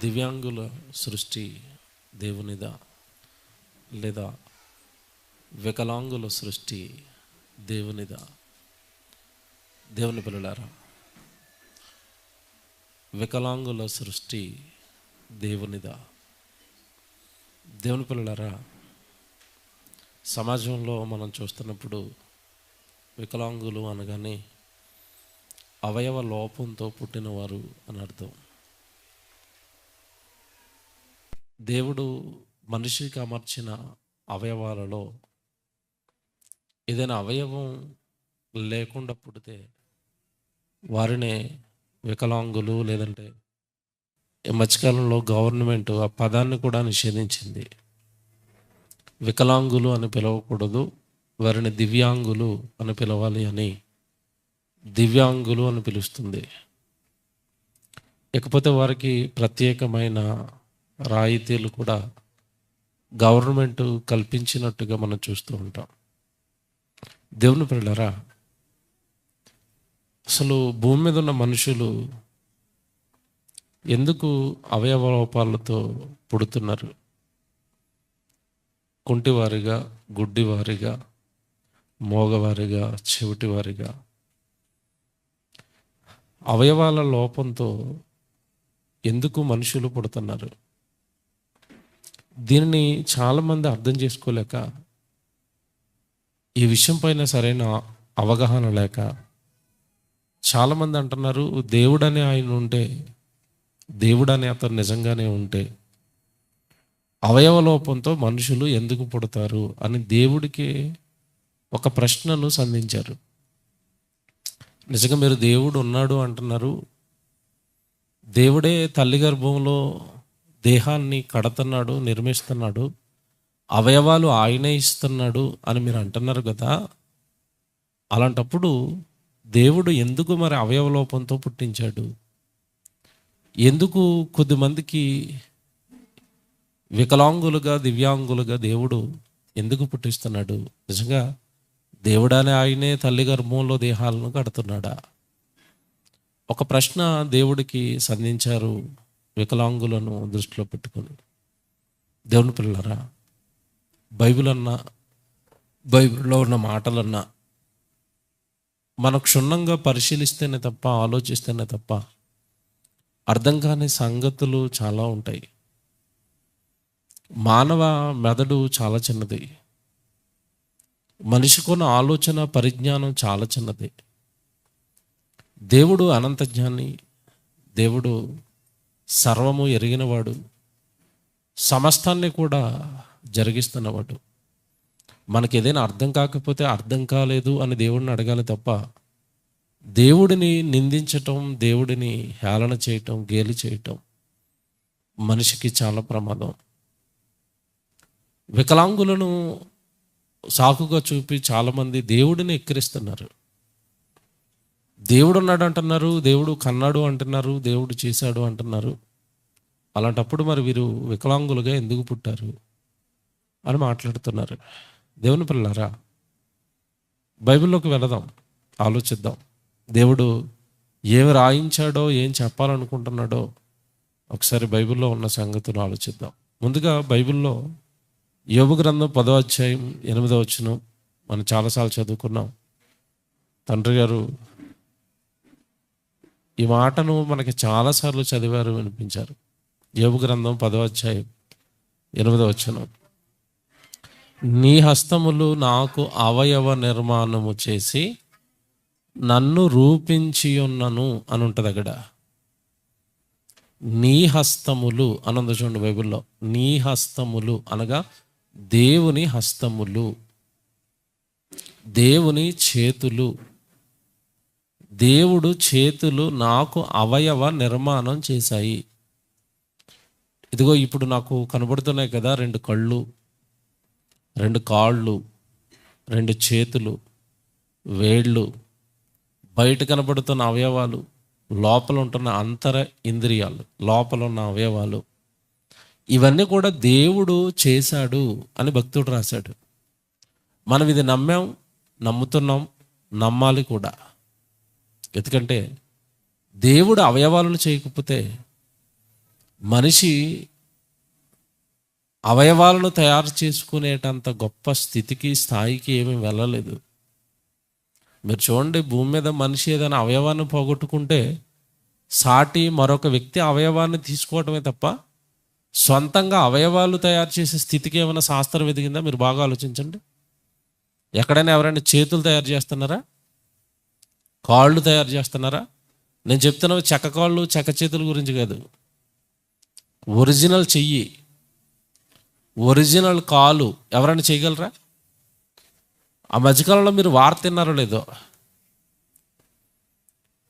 దివ్యాంగుల సృష్టి దేవునిదా, లేదా వికలాంగుల సృష్టి దేవునిదా? దేవుని పిల్లలారా, వికలాంగుల సృష్టి దేవునిదా? దేవుని పిల్లలారా, సమాజంలో మనం చూస్తున్నప్పుడు వికలాంగులు అనగానే అవయవ లోపంతో పుట్టినవారు అని అర్థం. దేవుడు మనిషికి అమర్చిన అవయవాలలో ఏదైనా అవయవం లేకుండా పుడితే వారినే వికలాంగులు, లేదంటే ఈ మధ్యకాలంలో గవర్నమెంట్ ఆ పదాన్ని కూడా నిషేధించింది. వికలాంగులు అని పిలవకూడదు, వారిని దివ్యాంగులు అని పిలవాలి అని దివ్యాంగులు అని పిలుస్తుంది. ఇకపోతే వారికి ప్రత్యేకమైన రాయితీలు కూడా గవర్నమెంట్ కల్పించినట్టుగా మనం చూస్తూ ఉంటాం. దేవుని పిల్లలారా, అసలు భూమి మీద ఉన్న మనుషులు ఎందుకు అవయవ లోపాలతో పుడుతున్నారు? కుంటివారిగా, గుడ్డివారిగా, మోగవారిగా, చెవిటివారిగా, అవయవాల లోపంతో ఎందుకు మనుషులు పుడుతున్నారు? దీనిని చాలామంది అర్థం చేసుకోలేక, ఈ విషయం పైన సరైన అవగాహన లేక చాలామంది అంటున్నారు, దేవుడనే ఆయన ఉంటే, దేవుడనే అతను నిజంగానే ఉంటే అవయవ లోపంతో మనుషులు ఎందుకు పుడతారు అని దేవుడికి ఒక ప్రశ్నను సంధించారు. నిజంగా మీరు దేవుడు ఉన్నాడు అంటున్నారు, దేవుడే తల్లి గర్భంలో దేహాన్ని కడుతున్నాడు, నిర్మిస్తున్నాడు, అవయవాలు ఆయనే ఇస్తున్నాడు అని మీరు అంటున్నారు కదా, అలాంటప్పుడు దేవుడు ఎందుకు మరి అవయవ లోపంతో పుట్టించాడు? ఎందుకు కొద్దిమందికి వికలాంగులుగా, దివ్యాంగులుగా దేవుడు ఎందుకు పుట్టిస్తున్నాడు? నిజంగా దేవుడానే ఆయనే తల్లి గర్భంలో దేహాలను కడుతున్నాడా? ఒక ప్రశ్న దేవుడికి సంధించారు వికలాంగులను దృష్టిలో పెట్టుకొని. దేవుని పిల్లలారా, బైబిల్లో ఉన్న మాటలన్నా మనం క్షుణ్ణంగా పరిశీలిస్తేనే తప్ప, ఆలోచిస్తేనే తప్ప అర్థం కాని సంగతులు చాలా ఉంటాయి. మానవ మెదడు చాలా చిన్నది, మనిషికున్న ఆలోచన పరిజ్ఞానం చాలా చిన్నది. దేవుడు అనంత జ్ఞాని, దేవుడు సర్వము ఎరిగినవాడు, సమస్తాన్ని కూడా జరిగిస్తున్నవాడు. మనకి ఏదైనా అర్థం కాకపోతే అర్థం కాలేదు అని దేవుడిని అడగాలి తప్ప దేవుడిని నిందించటం, దేవుడిని హేళన చేయటం, గేలి చేయటం మనిషికి చాలా ప్రమాదం. వికలాంగులను సాకుగా చూపి చాలామంది దేవుడిని ఎక్కిరిస్తున్నారు. దేవుడు ఉన్నాడు అంటున్నారు, దేవుడు కన్నాడు అంటున్నారు, దేవుడు చేశాడు అంటున్నారు. అలాంటప్పుడు మరి వీరు వికలాంగులుగా ఎందుకు పుట్టారు అని మాట్లాడుతున్నారు. దేవుని పిల్లలారా, బైబిల్లోకి వెళదాం, ఆలోచిద్దాం. దేవుడు ఏమి రాయించాడో, ఏం చెప్పాలనుకుంటున్నాడో ఒకసారి బైబిల్లో ఉన్న సంగతులు ఆలోచిద్దాం. ముందుగా బైబిల్లో యోబు గ్రంథం 10వ అధ్యాయం 8వ వచనం మనం చాలాసార్లు చదువుకున్నాం. తండ్రి గారు ఈ మాటను మనకి చాలాసార్లు చదివారు, వినిపించారు. యోబు గ్రంథం 10వ అధ్యాయం 8వ వచనం, నీ హస్తములు నాకు అవయవ నిర్మాణము చేసి నన్ను రూపించి ఉన్నను అని ఉంటుంది అక్కడ. నీ హస్తములు అనంద చూడండి బైబిల్లో. నీ హస్తములు అనగా దేవుని హస్తములు, దేవుని చేతులు. దేవుడు చేతులు నాకు అవయవ నిర్మాణం చేశాయి. ఇదిగో ఇప్పుడు నాకు కనబడుతున్నాయి కదా, 2 కళ్ళు, 2 కాళ్ళు, 2 చేతులు, వేళ్ళు, బయట కనబడుతున్న అవయవాలు, లోపల ఉంటున్న అంతర ఇంద్రియాలు, లోపల ఉన్న అవయవాలు, ఇవన్నీ కూడా దేవుడు చేశాడు అని భక్తుడు రాశాడు. మనం ఇది నమ్మాం, నమ్ముతున్నాం, నమ్మాలి కూడా. ఎందుకంటే దేవుడు అవయవాలను చేయకపోతే మనిషి అవయవాలను తయారు చేసుకునేటంత గొప్ప స్థితికి, స్థాయికి ఏమీ వెళ్ళలేదు. మీరు చూడండి, భూమి మీద మనిషి ఏదైనా అవయవాన్ని పోగొట్టుకుంటే సాటి మరొక వ్యక్తి అవయవాన్ని తీసుకోవటమే తప్ప సొంతంగా అవయవాలు తయారు చేసే స్థితికి ఏమైనా శాస్త్రం ఎదిగిందా? మీరు బాగా ఆలోచించండి. ఎక్కడైనా ఎవరైనా చేతులు తయారు చేస్తున్నారా? కాళ్ళు తయారు చేస్తున్నారా? నేను చెప్తున్నా చెక్క కాళ్ళు, చెక్క చేతుల గురించి కాదు. ఒరిజినల్ చెయ్యి, ఒరిజినల్ కాలు ఎవరైనా చేయగలరా? ఆ మధ్యకాలంలో మీరు వార్త తిన్నారో లేదో,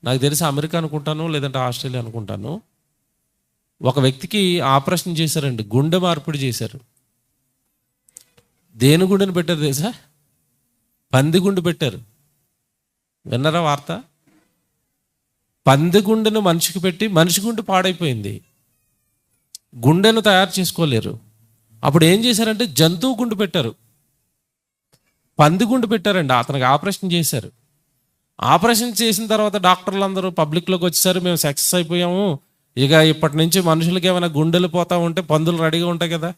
నాకు తెలిసి అమెరికా అనుకుంటాను, లేదంటే ఆస్ట్రేలియా అనుకుంటాను, ఒక వ్యక్తికి ఆపరేషన్ చేశారండి, గుండె మార్పిడి చేశారు. దేని గుండెని పెట్టారు తెలుసా? పంది గుండె పెట్టారు. విన్నారా వార్త? పంది గుండెను మనిషికి పెట్టి మనిషి గుండె పాడైపోయింది, గుండెను తయారు చేసుకోలేరు. అప్పుడు ఏం చేశారంటే జంతువు గుండె పెట్టారు, పంది గుండె పెట్టారండి. అతనికి ఆపరేషన్ చేశారు. ఆపరేషన్ చేసిన తర్వాత డాక్టర్లు అందరూ పబ్లిక్లోకి వచ్చేసారు, మేము సక్సెస్ అయిపోయాము, ఇక ఇప్పటి నుంచి మనుషులకి ఏమైనా గుండెలు పోతా ఉంటే పందులు రెడీగా ఉంటాయి కదా,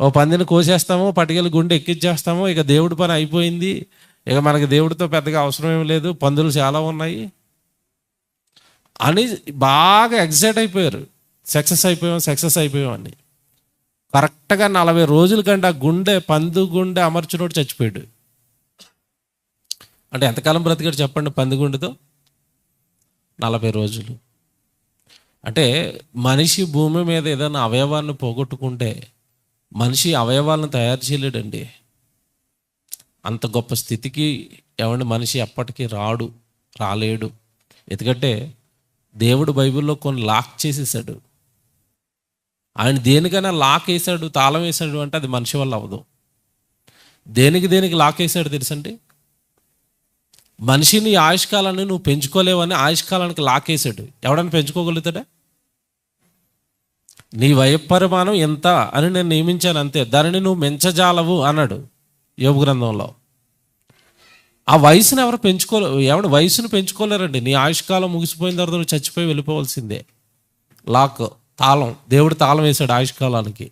ఓ పందిని కోసేస్తాము, పట్టుకెళ్ళి గుండె ఎక్కించేస్తాము, ఇక దేవుడి పని అయిపోయింది, ఇక మనకి దేవుడితో పెద్దగా అవసరం ఏమి లేదు, పందులు చాలా ఉన్నాయి అని బాగా ఎగ్జైట్ అయిపోయారు. సక్సెస్ అయిపోయాం అని. కరెక్ట్గా 40 రోజుల కంటే ఆ గుండె, పందు గుండె అమర్చినోడు చచ్చిపోయాడు. అంటే ఎంతకాలం బ్రతికాడు చెప్పండి పంది గుండెతో? 40 రోజులు. అంటే మనిషి భూమి మీద ఏదైనా అవయవాన్ని పోగొట్టుకుంటే మనిషి అవయవాలను తయారు చేయలేడండి. అంత గొప్ప స్థితికి ఏమంటే మనిషి ఎప్పటికీ రాలేడు. ఎందుకంటే దేవుడు బైబిల్లో కొన్ని లాక్ చేసేసాడు. ఆయన దేనికైనా లాక్ వేసాడు, తాళం వేసాడు అంటే అది మనిషి వల్ల అవ్వదు. దేనికి లాక్ వేసాడు తెలుసండి? మనిషిని ఆయుష్కాలాన్ని నువ్వు పెంచుకోలేవని ఆయుష్కాలానికి లాక్ వేసాడు. ఎవడన్నా పెంచుకోగలుగుతాడా? నీ వయపరిమాణం ఎంత అని నేను నియమించాను అంతే, దానిని నువ్వు మెంచజాలవు అన్నాడు యోబు గ్రంథంలో. ఆ వయసును ఎవరు వయసును పెంచుకోలేరండి. నీ ఆయుష్కాలం ముగిసిపోయిన తర్వాత నువ్వు చచ్చిపోయి వెళ్ళిపోవాల్సిందే. లాక్, తాళం, దేవుడు తాళం వేశాడు ఆయుష్కాలానికి.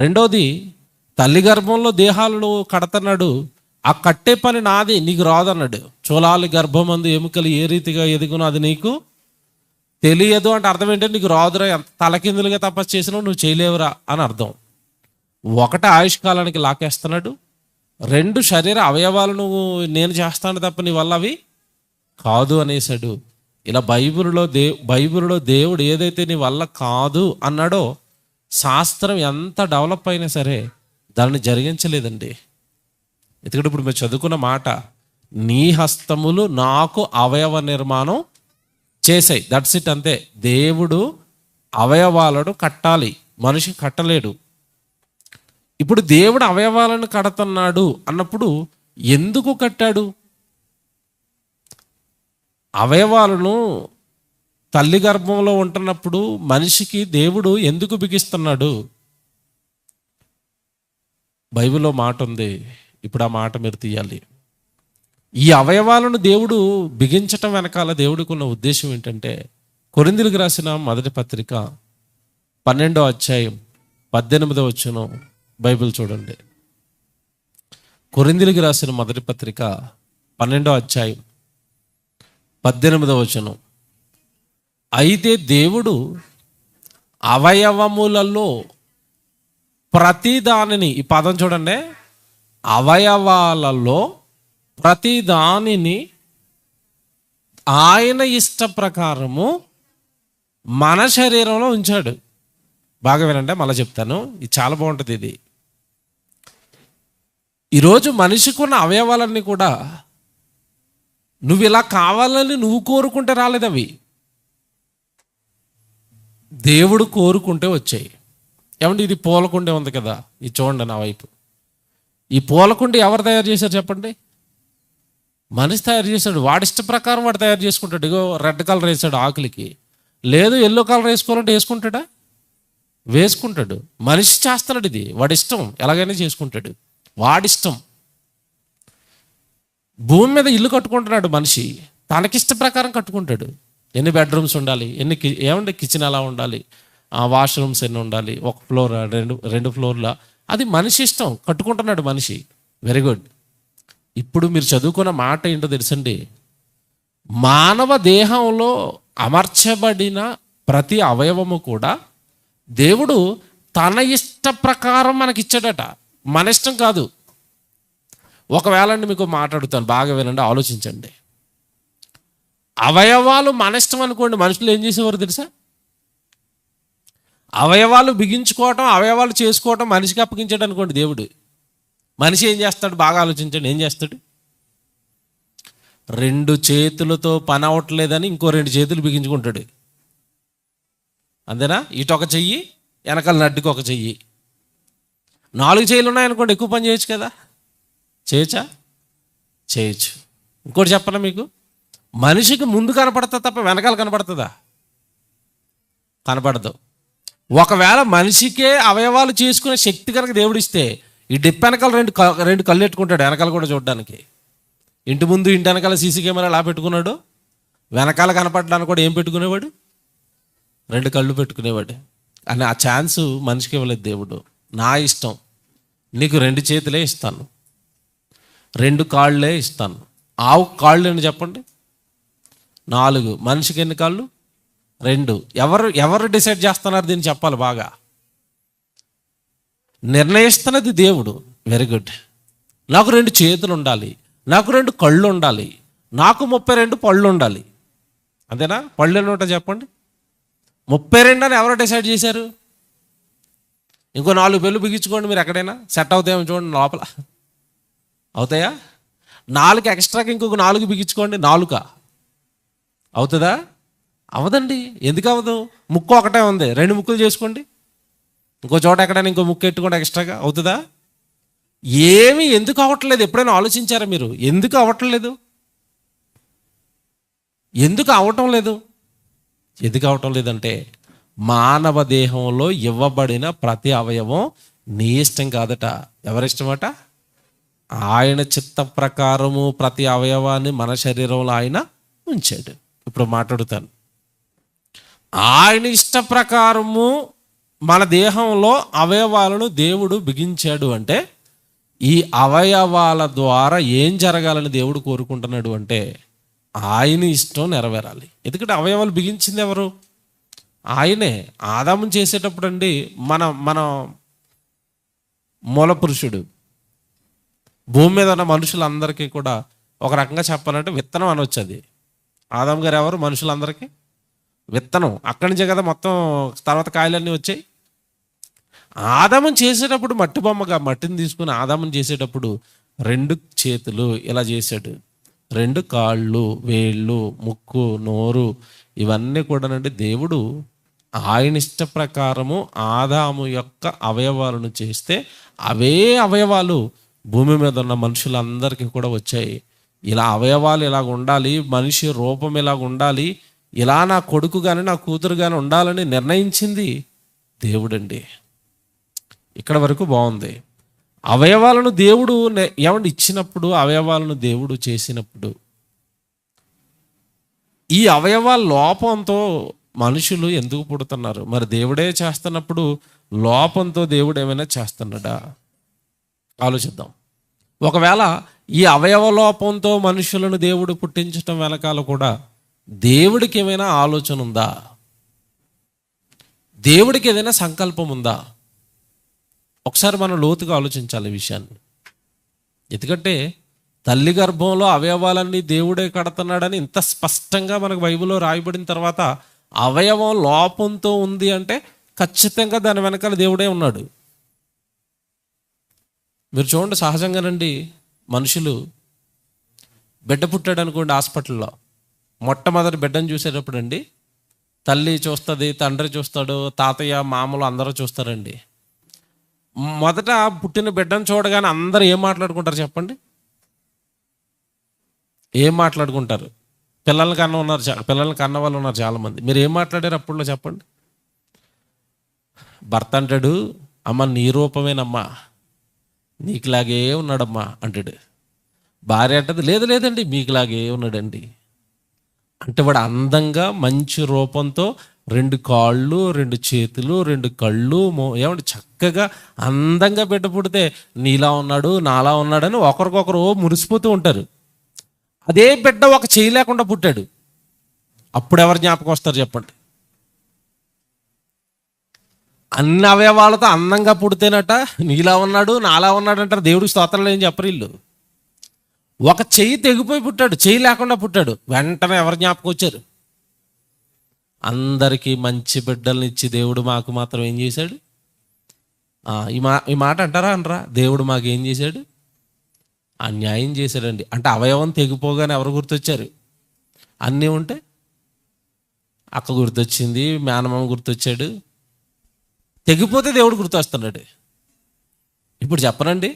రెండోది, తల్లి గర్భంలో దేహాలను కడతన్నాడు, ఆ కట్టే పని నాది, నీకు రాదన్నాడు. చూలాలి గర్భమందు ఎముకలు ఏ రీతిగా ఎదుగునో అది నీకు తెలియదు అంటే అర్థం ఏంటంటే నీకు రాదురా, ఎంత తలకిందులుగా తపస్సు చేసినావు నువ్వు చేయలేవురా అని అర్థం. ఒకటి ఆయుష్కాలానికి లాకేస్తున్నాడు, 2 శరీర అవయవాలను నేను చేస్తాను తప్ప నీ వల్ల అవి కాదు అనేసాడు. ఇలా బైబిల్లో దేవుడు ఏదైతే నీ వల్ల కాదు అన్నాడో శాస్త్రం ఎంత డెవలప్ అయినా సరే దాన్ని జరిగించలేదండి. ఎందుకంటే ఇప్పుడు మీరు చదువుకున్న మాట, నీ హస్తములు నాకు అవయవ నిర్మాణం చేసాయి, దట్స్ ఇట్, అంతే. దేవుడు అవయవాలను కట్టాలి, మనిషి కట్టలేడు. ఇప్పుడు దేవుడు అవయవాలను కడుతున్నాడు అన్నప్పుడు ఎందుకు కట్టాడు? అవయవాలను తల్లి గర్భంలో ఉంటున్నప్పుడు మనిషికి దేవుడు ఎందుకు బిగిస్తున్నాడు? బైబిల్లో మాట ఉంది, ఇప్పుడు ఆ మాట మీరు తీయాలి. ఈ అవయవాలను దేవుడు బిగించటం వెనకాల దేవుడికి ఉన్న ఉద్దేశం ఏంటంటే, కొరింథీయులకు రాసిన మొదటి పత్రిక 12వ అధ్యాయం 18వ వచనం బైబిల్ చూడండి. కొరింథీయులకు రాసిన మొదటి పత్రిక 12వ అధ్యాయం 18వ వచనం. అయితే దేవుడు అవయవములలో ప్రతి దానిని, ఈ పదం చూడండి, అవయవాలలో ప్రతి దానిని ఆయన ఇష్ట ప్రకారము మన శరీరంలో ఉంచాడు. బాగా వినండి, మళ్ళీ చెప్తాను, ఇది చాలా బాగుంటుంది. ఇది ఈరోజు మనిషికి ఉన్న అవయవాలన్నీ కూడా నువ్వు ఇలా కావాలని నువ్వు కోరుకుంటే రాలేదు, అవి దేవుడు కోరుకుంటే వచ్చాయి. ఏమంటే ఇది పూలకుండే ఉంది కదా, ఇది చూడండి నా వైపు. ఈ పూలకుండి ఎవరు తయారు చేశారు చెప్పండి? మనిషి తయారు చేశాడు. వాడి ఇష్ట ప్రకారం వాడు తయారు చేసుకుంటాడు. ఇగో రెడ్ కలర్ వేసాడు ఆకులకి, లేదు ఎల్లో కలర్ వేసుకోవాలంటే వేసుకుంటాడా? వేసుకుంటాడు. మనిషి చేస్తున్నాడు, ఇది వాడి ఇష్టం, ఎలాగైనా చేసుకుంటాడు, వాడిష్టం. భూమి మీద ఇల్లు కట్టుకుంటున్నాడు మనిషి, తనకిష్ట ప్రకారం కట్టుకుంటాడు. ఎన్ని బెడ్రూమ్స్ ఉండాలి, ఏమంటే కిచెన్ ఎలా ఉండాలి, వాష్రూమ్స్ ఎన్ని ఉండాలి, ఒక ఫ్లోర్ రెండు ఫ్లోర్ల, అది మనిషి ఇష్టం, కట్టుకుంటున్నాడు మనిషి. Very good. ఇప్పుడు మీరు చదువుకున్న మాట ఏంటో తెలుసండి, మానవ దేహంలో అమర్చబడిన ప్రతి అవయవము కూడా దేవుడు తన ఇష్ట ప్రకారం మనకిచ్చాడట, మన ఇష్టం కాదు. ఒకవేళ అండి మీకు మాట్లాడుతాను, బాగా వినండి, ఆలోచించండి. అవయవాలు మన ఇష్టం అనుకోండి, మనుషులు ఏం చేసేవారు తెలుసా? అవయవాలు బిగించుకోవటం, అవయవాలు చేసుకోవటం మనిషికి అప్పగించాడు అనుకోండి దేవుడు. మనిషి ఏం చేస్తాడు? బాగా ఆలోచించండి, ఏం చేస్తాడు? 2 చేతులతో పని అవ్వట్లేదని ఇంకో 2 చేతులు బిగించుకుంటాడు. అంతేనా? ఇటొక చెయ్యి, వెనకాల నడ్డుకి ఒక చెయ్యి. 4 చేతులు ఉన్నాయనుకోండి, ఎక్కువ పని చేయొచ్చు కదా. చేయొచ్చా? చేయొచ్చు. ఇంకోటి చెప్పనా మీకు, మనిషికి ముందు కనపడుతుంది తప్ప వెనకాల కనపడుతుందా? కనపడదు. ఒకవేళ మనిషికే అవయవాలు చేసుకునే శక్తి కనుక దేవుడిస్తే, ఈ డిప్ వెనకాల 2 కళ్ళు పెట్టుకుంటాడు, వెనకాల కూడా చూడడానికి. ఇంటి ముందు ఇంటి వెనకాల సీసీ కెమెరా ఎలా పెట్టుకున్నాడు, వెనకాల కనపడడానికి కూడా ఏం పెట్టుకునేవాడు? 2 కళ్ళు పెట్టుకునేవాడు. అని ఆ ఛాన్స్ మనిషికి ఇవ్వలేదు దేవుడు. నా ఇష్టం, నీకు 2 చేతులే ఇస్తాను, 2 కాళ్ళే ఇస్తాను. ఆవు కాళ్ళు అని చెప్పండి, 4. మనిషికి ఎన్ని కాళ్ళు? 2. ఎవరు డిసైడ్ చేస్తున్నారు దీన్ని చెప్పాలి, బాగా నిర్ణయిస్తున్నది దేవుడు. Very good. నాకు 2 చేతులు ఉండాలి, నాకు 2 కళ్ళు ఉండాలి, నాకు 32 పళ్ళు ఉండాలి. అంతేనా? పళ్ళు ఎన్ని ఉంటాయి చెప్పండి? 32 అని ఎవరో డిసైడ్ చేశారు? ఇంకో 4 పెళ్ళు బిగించుకోండి మీరు, ఎక్కడైనా సెట్ అవుతాయేమో చూడండి, లోపల అవుతాయా? 4 ఎక్స్ట్రాకి ఇంకొక 4 బిగించుకోండి, 4 అవుతుందా? అవదండి. ఎందుకు అవ్వదు? ముక్కు ఒకటే ఉంది, 2 ముక్కులు చేసుకోండి, ఇంకో చోట ఎక్కడైనా ఇంకో ముక్కు ఎట్టుకోండి ఎక్స్ట్రాగా, అవుతుందా? ఏమి ఎందుకు అవ్వట్లేదు? ఎప్పుడైనా ఆలోచించారా మీరు? ఎందుకు అవ్వట్లేదు? ఎందుకు అవటం లేదు? ఎందుకు అవటం లేదంటే, మానవ దేహంలో ఇవ్వబడిన ప్రతి అవయవం నీ ఇష్టం కాదట. ఎవరిష్టమట? ఆయన చిత్త ప్రకారము ప్రతి అవయవాన్ని మన శరీరంలో ఆయన ఉంచాడు. ఇప్పుడు మాట్లాడుతాను. ఆయన ఇష్ట ప్రకారము మన దేహంలో అవయవాలను దేవుడు బిగించాడు అంటే, ఈ అవయవాల ద్వారా ఏం జరగాలని దేవుడు కోరుకుంటున్నాడు అంటే, ఆయన ఇష్టం నెరవేరాలి. ఎందుకంటే అవయవాలు బిగించింది ఎవరు? ఆయనే. ఆదాము చేసేటప్పుడు అండి, మన మూల పురుషుడు భూమి మీద ఉన్న మనుషులందరికీ కూడా ఒక రకంగా చెప్పాలంటే విత్తనం అనొచ్చు. అది ఆదాము గారు ఎవరు? మనుషులందరికీ విత్తనం. అక్కడి నుంచే కదా మొత్తం తర్వాత కాయలన్నీ వచ్చాయి. ఆదాముని చేసేటప్పుడు మట్టి బొమ్మగా మట్టిని తీసుకుని ఆదాముని చేసేటప్పుడు 2 చేతులు ఇలా చేశాడు, 2 కాళ్ళు, వేళ్ళు, ముక్కు, నోరు, ఇవన్నీ కూడానండి దేవుడు ఆయన ఇష్ట ప్రకారము ఆదాము యొక్క అవయవాలను చేస్తే, అవే అవయవాలు భూమి మీద ఉన్న మనుషులందరికీ కూడా వచ్చాయి. ఇలా అవయవాలు ఇలాగ ఉండాలి, మనిషి రూపం ఇలాగ ఉండాలి, ఇలా నా కొడుకు కానీ నా కూతురు కానీ ఉండాలని నిర్ణయించింది దేవుడండి. ఇక్కడ వరకు బాగుంది. అవయవాలను దేవుడు ఏమంటే ఇచ్చినప్పుడు, అవయవాలను దేవుడు చేసినప్పుడు, ఈ అవయవాల లోపంతో మనుషులు ఎందుకు పుడుతున్నారు? మరి దేవుడే చేస్తున్నప్పుడు లోపంతో దేవుడు ఏమైనా చేస్తున్నాడా? ఆలోచిద్దాం. ఒకవేళ ఈ అవయవ లోపంతో మనుషులను దేవుడు పుట్టించటం వెనకాల కూడా దేవుడికి ఏమైనా ఆలోచన ఉందా? దేవుడికి ఏదైనా సంకల్పం ఉందా? ఒకసారి మనం లోతుగా ఆలోచించాలి ఈ విషయాన్ని. ఎందుకంటే తల్లి గర్భంలో అవయవాలన్నీ దేవుడే కడుతున్నాడని ఇంత స్పష్టంగా మనకు బైబిల్లో రాయబడిన తర్వాత, అవయవం లోపంతో ఉంది అంటే ఖచ్చితంగా దాని వెనకాల దేవుడే ఉన్నాడు. మీరు చూడండి, సహజంగానండి మనుషులు బిడ్డ పుట్టాడు అనుకోండి, హాస్పిటల్లో మొట్టమొదటి బిడ్డను చూసేటప్పుడు అండి, తల్లి చూస్తుంది, తండ్రి చూస్తాడు, తాతయ్య మామలు అందరూ చూస్తారండి. మొదట పుట్టిన బిడ్డను చూడగానే అందరూ ఏం మాట్లాడుకుంటారు చెప్పండి? ఏం మాట్లాడుకుంటారు? పిల్లల్ని కన్న వాళ్ళు ఉన్నారు చాలామంది. మీరు ఏం మాట్లాడారు అప్పుడులో చెప్పండి? భర్త అంటాడు, అమ్మ నీ రూపమేనమ్మా, నీకులాగే ఉన్నాడమ్మా అంటాడు. భార్య అంటది, లేదండి మీకులాగే ఉన్నాడండి. అంటే వాడు అందంగా మంచి రూపంతో 2 కాళ్ళు, 2 చేతులు, 2 కళ్ళు, ఏమంటే చక్కగా అందంగా బిడ్డ పుడితే నీలా ఉన్నాడు, నాలా ఉన్నాడని ఒకరికొకరు మురిసిపోతూ ఉంటారు. అదే బిడ్డ ఒక చేయి లేకుండా పుట్టాడు, అప్పుడు ఎవరు జ్ఞాపకం వస్తారు చెప్పండి? అన్ని అవయవాలతో అందంగా పుడితేనట నీలా ఉన్నాడు, నాలా ఉన్నాడు అంటారు. దేవుడికి స్తోత్రాలు ఏం చెప్పరు వీళ్ళు. ఒక చెయ్యి తెగిపోయి పుట్టాడు, చెయ్యి లేకుండా పుట్టాడు, వెంటనే ఎవరు జ్ఞాపకం వచ్చారు? అందరికీ మంచి బిడ్డల్ని ఇచ్చి దేవుడు మాకు మాత్రం ఏం చేశాడు? ఈ మాట అంటారా అనరా? దేవుడు మాకు ఏం చేశాడు? అన్యాయం చేశాడండి. అంటే అవయవం తెగిపోగానే ఎవరు గుర్తొచ్చారు? అన్నీ ఉంటే అక్క గుర్తొచ్చింది, మేనమామ గుర్తొచ్చాడు. తెగిపోతే దేవుడు గుర్తొస్తున్నాడు. ఇప్పుడు చెప్పనండి,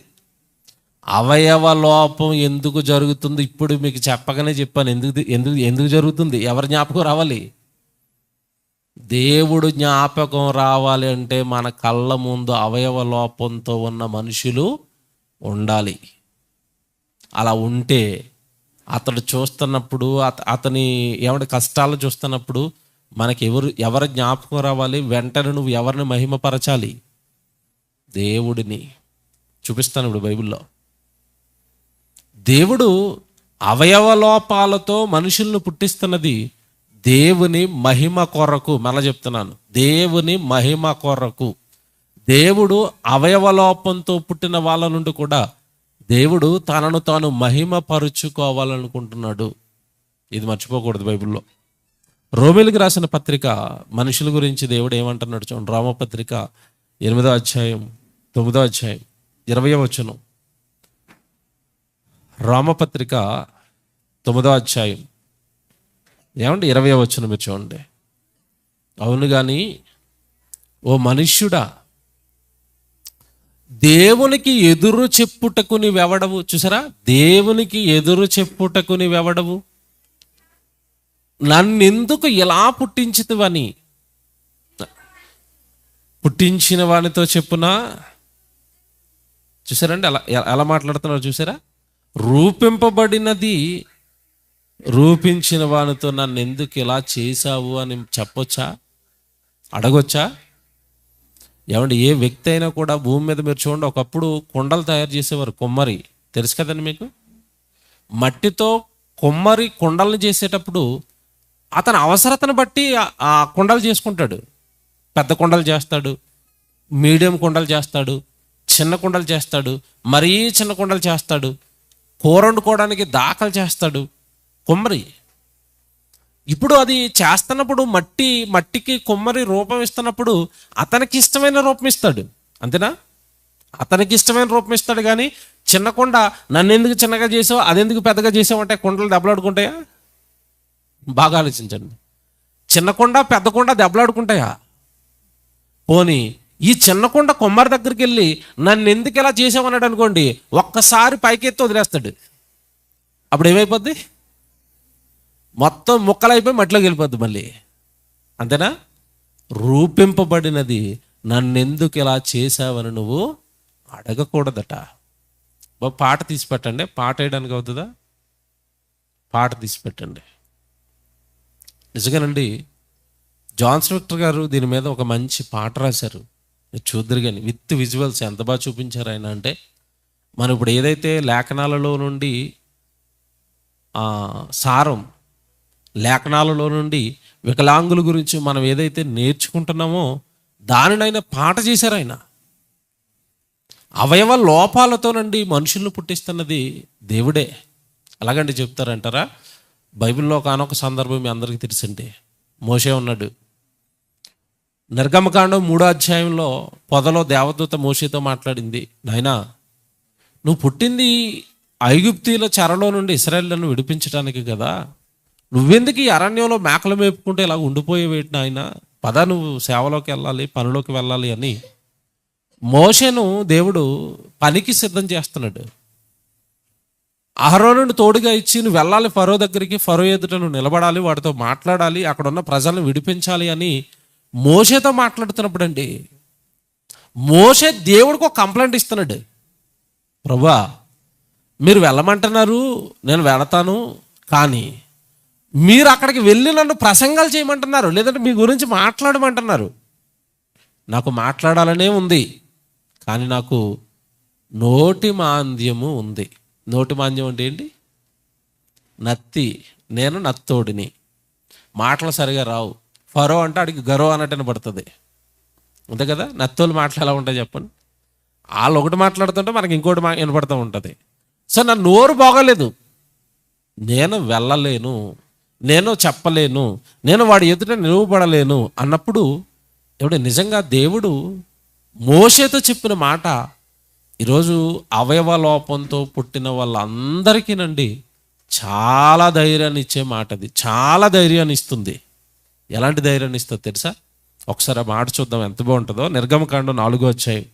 అవయవ లోపం ఎందుకు జరుగుతుంది? ఇప్పుడు మీకు చెప్పగానే చెప్పాను ఎందుకు ఎందుకు ఎందుకు జరుగుతుంది. ఎవరి జ్ఞాపకం రావాలి? దేవుడు జ్ఞాపకం రావాలి అంటే మన కళ్ళ ముందు అవయవ లోపంతో ఉన్న మనుషులు ఉండాలి. అలా ఉంటే అతడు చూస్తున్నప్పుడు, అతని ఏమంటే కష్టాలు చూస్తున్నప్పుడు మనకి ఎవరి జ్ఞాపకం రావాలి? వెంటనే నువ్వు ఎవరిని మహిమపరచాలి? దేవుడిని. చూపిస్తాను ఇప్పుడు బైబిల్లో. దేవుడు అవయవ లోపాలతో మనుషులను పుట్టిస్తున్నది దేవుని మహిమ కొరకు. మళ్ళా చెప్తున్నాను, దేవుని మహిమ కొరకు. దేవుడు అవయవ లోపంతో పుట్టిన వాళ్ళ నుండి కూడా దేవుడు తనను తాను మహిమపరుచుకోవాలనుకుంటున్నాడు. ఇది మర్చిపోకూడదు. బైబిల్లో రోమీయులకు రాసిన పత్రిక మనుషుల గురించి దేవుడు ఏమంటున్నాడు చూడండి. రోమపత్రిక 8వ అధ్యాయం 9వ అధ్యాయం 20వ వచనం. రోమపత్రిక 9వ అధ్యాయం ఏమంటే 20వ వచనం మీరు చూడండి. అవును కానీ ఓ మనుష్యుడా, దేవునికి ఎదురు చెప్పుటకు నీవెవడవు? చూసారా, దేవునికి ఎదురు చెప్పుటకు నీవెవడవు? నన్నెందుకు ఇలా పుట్టించితివని పుట్టించిన వానితో చెప్పునా? చూసారండి అలా ఎలా మాట్లాడుతున్నారు చూసారా? రూపించిన వానితో నన్ను ఎందుకు ఇలా చేశావు అని చెప్పొచ్చా? అడగొచ్చా? ఏమంటే ఏ వ్యక్తి అయినా కూడా భూమి మీద మీరు చూడండి, ఒకప్పుడు కుండలు తయారు చేసేవారు, కొమ్మరి. తెలుసు కదండి మీకు. మట్టితో కొమ్మరి కుండలను చేసేటప్పుడు అతని అవసరతను బట్టి ఆ కుండలు చేసుకుంటాడు. పెద్ద కుండలు చేస్తాడు, మీడియం కుండలు చేస్తాడు, చిన్న కుండలు చేస్తాడు, మరీ చిన్న కుండలు చేస్తాడు, కూర వండుకోవడానికి దాఖలు చేస్తాడు కొమ్మరి. ఇప్పుడు అది చేస్తున్నప్పుడు మట్టికి కొమ్మరి రూపం ఇస్తున్నప్పుడు అతనికి ఇష్టమైన రూపం ఇస్తాడు, అంతేనా? అతనికి ఇష్టమైన రూపం ఇస్తాడు. కానీ చిన్న కుండ నన్ను ఎందుకు చిన్నగా చేసావు, అదెందుకు పెద్దగా చేసావు అంటే కుండలు దెబ్బలాడుకుంటాయా? బాగా ఆలోచించండి. చిన్న కుండ పెద్ద కుండ దెబ్బలాడుకుంటాయా? పోనీ ఈ చిన్న కుండ కొమ్మరి దగ్గరికి వెళ్ళి నన్ను ఎందుకు ఇలా చేసామన్నాడు అనుకోండి, ఒక్కసారి పైకెత్తి వదిలేస్తాడు. అప్పుడు ఏమైపోద్ది? మొత్తం ముక్కలైపోయి మట్టిలోకి వెళ్ళిపోద్ది మళ్ళీ, అంతేనా? రూపింపబడినది నన్నెందుకు ఇలా చేసావని నువ్వు అడగకూడదట. పాట తీసి పెట్టండి. పాట వేయడానికి అవుతుందా? పాట తీసి పెట్టండి. నిజంగానండి, జాన్స్ విక్టర్ గారు దీని మీద ఒక మంచి పాట రాశారు. చూద్దరు కానీ విత్ విజువల్స్ ఎంత బాగా చూపించారు ఆయన. అంటే మనం ఇప్పుడు ఏదైతే లేఖనాలలో నుండి సారం, లేఖనాలలో నుండి వికలాంగుల గురించి మనం ఏదైతే నేర్చుకుంటున్నామో దానినైనా పాట చేశారు ఆయన. అవయవ లోపాలతోనండి మనుషులను పుట్టిస్తున్నది దేవుడే. అలాగండి చెప్తారంటారా? బైబిల్లో ఒకనొక సందర్భం మీ అందరికీ తెలిసిందే. మోషే ఉన్నాడు. నిర్గమకాండం 3వ అధ్యాయంలో పొదలో దేవదూత మోషేతో మాట్లాడింది, నాయనా నువ్వు పుట్టింది ఐగుప్తీయుల చెరలో నుండి ఇశ్రాయేలును విడిపించడానికి కదా, నువ్వెందుకు ఈ అరణ్యంలో మేకలు మేపుకుంటే ఇలా ఉండిపోయేవేటి నాయన, పద నువ్వు సేవలోకి వెళ్ళాలి, పనిలోకి వెళ్ళాలి అని మోషేను దేవుడు పనికి సిద్ధం చేస్తున్నాడు. అహరోనుని తోడుగా ఇచ్చి నువ్వు వెళ్ళాలి ఫరో దగ్గరికి, ఫరో ఎదుట నువ్వు నిలబడాలి, వాడితో మాట్లాడాలి, అక్కడ ఉన్న ప్రజలను విడిపించాలి అని మోషేతో మాట్లాడుతున్నప్పుడు అండి, మోషే దేవుడికి ఒక కంప్లైంట్ ఇస్తున్నాడు. ప్రభువా మీరు వెళ్ళమంటున్నారు, నేను వెళతాను, కానీ మీరు అక్కడికి వెళ్ళి నన్ను ప్రసంగాలు చేయమంటున్నారు, లేదంటే మీ గురించి మాట్లాడమంటున్నారు. నాకు మాట్లాడాలనే ఉంది, కానీ నాకు నోటి మాంద్యము ఉంది. నోటి మాంద్యం అంటే ఏంటి? నత్తి, నేను నత్తోడిని, మాటలు సరిగా రావు. ఫరో అంటే అడిగి గరో అన్నట్టు పడుతుంది, అంతే కదా. నత్తోళ్ళు మాటలు ఎలా ఉంటాయి చెప్పండి? వాళ్ళు ఒకటి మాట్లాడుతుంటే మనకి ఇంకోటి వినపడుతూ ఉంటుంది. సో నా నోరు బాగోలేదు, నేను వెళ్ళలేను, నేను చెప్పలేను, నేను వాడి ఎదుట నిలువబడలేను అన్నప్పుడు ఎవడు నిజంగా దేవుడు మోషేతో చెప్పిన మాట ఈరోజు అవయవ లోపంతో పుట్టిన వాళ్ళందరికీనండి చాలా ధైర్యాన్ని ఇచ్చే మాట. అది చాలా ధైర్యాన్ని ఇస్తుంది. ఎలాంటి ధైర్యాన్ని ఇస్తుందో తెలుసా? ఒకసారి ఆ మాట చూద్దాం, ఎంత బాగుంటుందో. నిర్గమకాండం 4వ అధ్యాయం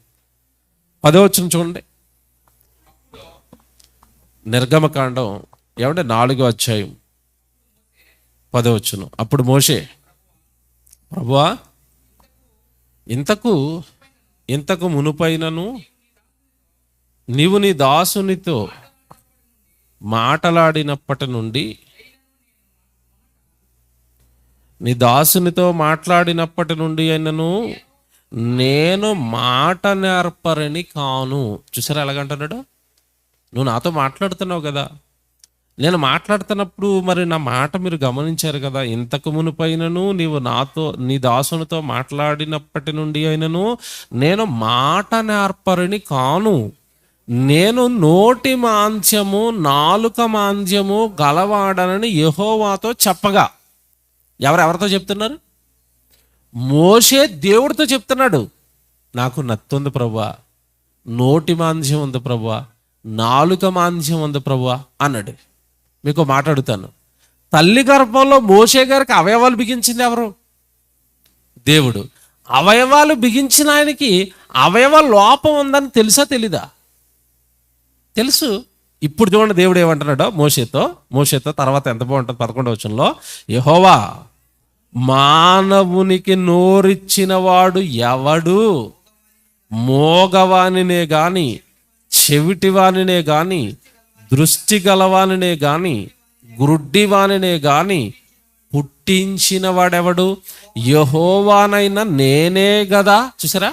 10వ వచనం చూడండి. నిర్గమకాండం 4వ అధ్యాయం 10వ వచనం. అప్పుడు మోషే, ప్రభువా, ఇంతకు మునుపైనను నీవు నీ దాసునితో మాట్లాడినప్పటి నుండి అయినను నేను మాట నేర్పరని కాను. చూసారా ఎలాగంటున్నాడు? నువ్వు నాతో మాట్లాడుతున్నావు కదా, నేను మాట్లాడుతున్నప్పుడు మరి నా మాట మీరు గమనించారు కదా. ఇంతకు మునుపైనను నీవు నీ దాసునితో మాట్లాడినప్పటి నుండి అయినను నేను మాట నేర్పరని కాను. నేను నోటి మాంద్యము నాలుక మాంద్యము గలవాడనని యెహోవాతో చెప్పగా. ఎవరెవరితో చెప్తున్నారు? మోషే దేవుడితో చెప్తున్నాడు. నాకు నత్తుంది ప్రభువా, నోటి మాంద్యం ఉంది ప్రభువా, నాలుక మాంద్యం ఉంది ప్రభువా అన్నాడు. మీకు మాట్లాడుతాను, తల్లి గర్భంలో మోషే గారికి అవయవాలు బిగించింది ఎవరు? దేవుడు. అవయవాలు బిగించిన ఆయనకి అవయవ లోపం ఉందని తెలుసా తెలీదా? తెలుసు. ఇప్పుడు చూడండి దేవుడు ఏమంటున్నాడో మోషేతో తర్వాత ఎంత బాగుంటుంది 11వ వచనంలో. యెహోవా, మానవునికి నోరిచ్చిన వాడు ఎవడు? మోగవానినే గాని, చెవిటివానినే గాని, దృష్టి గలవానినే గాని, గుడ్డివానినే గాని పుట్టించిన వాడెవడు? యెహోవానైనా నేనే గదా. చూసారా?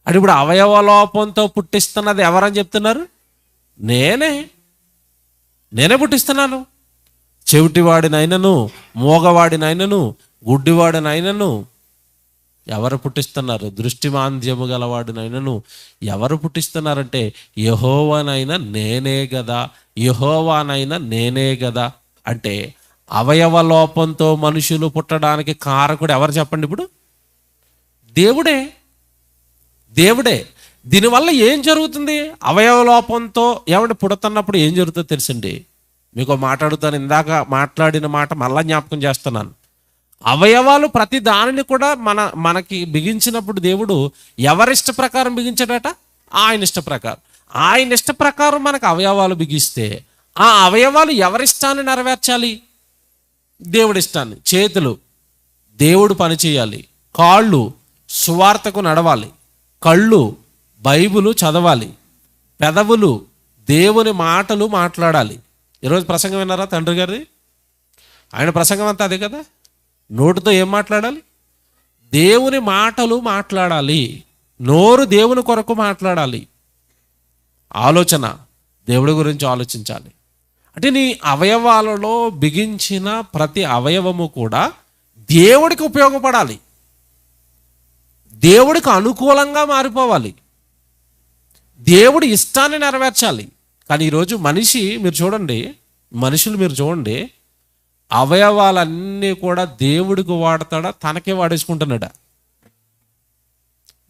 అంటే ఇప్పుడు అవయవ లోపంతో పుట్టిస్తున్నది ఎవరని చెప్తున్నారు? నేనే పుట్టిస్తున్నాను. చెవిటివాడినైనను, మోగవాడినైనను, గుడ్డివాడినైనను ఎవరు పుట్టిస్తున్నారు? దృష్టి మాంద్యము గలవాడినైనను ఎవరు పుట్టిస్తున్నారంటే యెహోవానైనా నేనే గదా. అంటే అవయవ లోపంతో మనుషులు పుట్టడానికి కారకుడు ఎవరు చెప్పండి? ఇప్పుడు దేవుడే. దీనివల్ల ఏం జరుగుతుంది? అవయవ లోపంతో పుడుతున్నప్పుడు ఏం జరుగుతుందో తెలుసండి. మీకు మాట్లాడుతాను, ఇందాక మాట్లాడిన మాట మళ్ళా జ్ఞాపకం చేస్తున్నాను. అవయవాలు ప్రతి దానిని కూడా మనకి బిగించినప్పుడు దేవుడు ఎవరిష్ట ప్రకారం బిగించాడట? ఆయన ఇష్ట ప్రకారం మనకు అవయవాలు బిగిస్తే ఆ అవయవాలు ఎవరిష్టాన్ని నెరవేర్చాలి? దేవుడి ఇష్టాన్ని. చేతులు దేవుడు పని చేయాలి, కాళ్ళు సువార్తకు నడవాలి, కళ్ళు బైబిలు చదవాలి, పెదవులు దేవుని మాటలు మాట్లాడాలి. ఈరోజు ప్రసంగం విన్నారా తండ్రి గారిది? ఆయన ప్రసంగం అంతా అదే కదా. నోటితో ఏం మాట్లాడాలి? దేవుని మాటలు మాట్లాడాలి. నోరు దేవుని కొరకు మాట్లాడాలి. ఆలోచన దేవుడి గురించి ఆలోచించాలి. అంటే నీ అవయవాలలో బిగించిన ప్రతి అవయవము కూడా దేవుడికి ఉపయోగపడాలి, దేవుడికి అనుకూలంగా మారిపోవాలి, దేవుడి ఇష్టాన్ని నెరవేర్చాలి. కానీ ఈరోజు మనుషులు మీరు చూడండి, అవయవాలన్నీ కూడా దేవుడికి వాడతాడా, తనకే వాడేసుకుంటున్నాడా?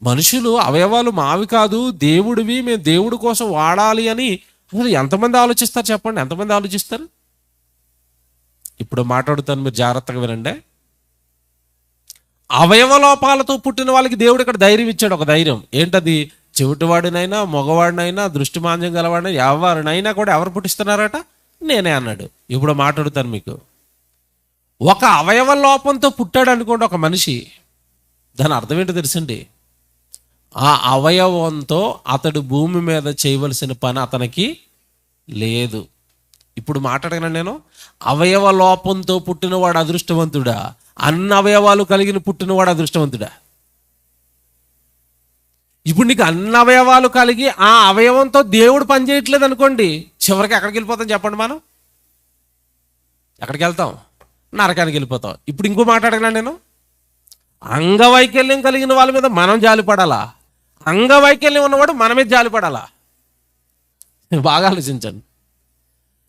మనుషులు అవయవాలు మావి కాదు, దేవుడివి, మేము దేవుడి కోసం వాడాలి అని అసలు ఎంతమంది ఆలోచిస్తారు చెప్పండి? ఎంతమంది ఆలోచిస్తారు? ఇప్పుడు మాట్లాడుతాను, మీరు జాగ్రత్తగా వినండి. అవయవ లోపాలతో పుట్టిన వాళ్ళకి దేవుడు ఇక్కడ ధైర్యం ఇచ్చాడు. ఒక ధైర్యం ఏంటది? చెవిటివాడినైనా, మగవాడినైనా, దృష్టి మాంద్యం గలవాడినైనా, ఎవరినైనా కూడా ఎవరు పుట్టిస్తున్నారట? నేనే అన్నాడు. ఇప్పుడు మాట్లాడుతాను మీకు. ఒక అవయవ లోపంతో పుట్టాడు అనుకోండి ఒక మనిషి, దాని అర్థం ఏంటో తెలుసండి? ఆ అవయవంతో అతడు భూమి మీద చేయవలసిన పని అతనికి లేదు. ఇప్పుడు మాట్లాడగలను నేను, అవయవ లోపంతో పుట్టినవాడు అదృష్టవంతుడా, అన్ని అవయవాలు కలిగిన పుట్టినవాడు అదృష్టవంతుడా? ఇప్పుడు నీకు అన్ని అవయవాలు కలిగి ఆ అవయవంతో దేవుడు పనిచేయట్లేదు అనుకోండి, చివరికి ఎక్కడికి వెళ్ళిపోతాం చెప్పండి? మనం ఎక్కడికి వెళ్తాం? నరకానికి వెళ్ళిపోతాం. ఇప్పుడు ఇంకో మాట్లాడగలను నేను, అంగవైకల్యం కలిగిన వాళ్ళ మీద మనం జాలిపడాలా, అంగవైకల్యం ఉన్నవాడు మన మీద జాలిపడాలా? బాగా ఆలోచించండి.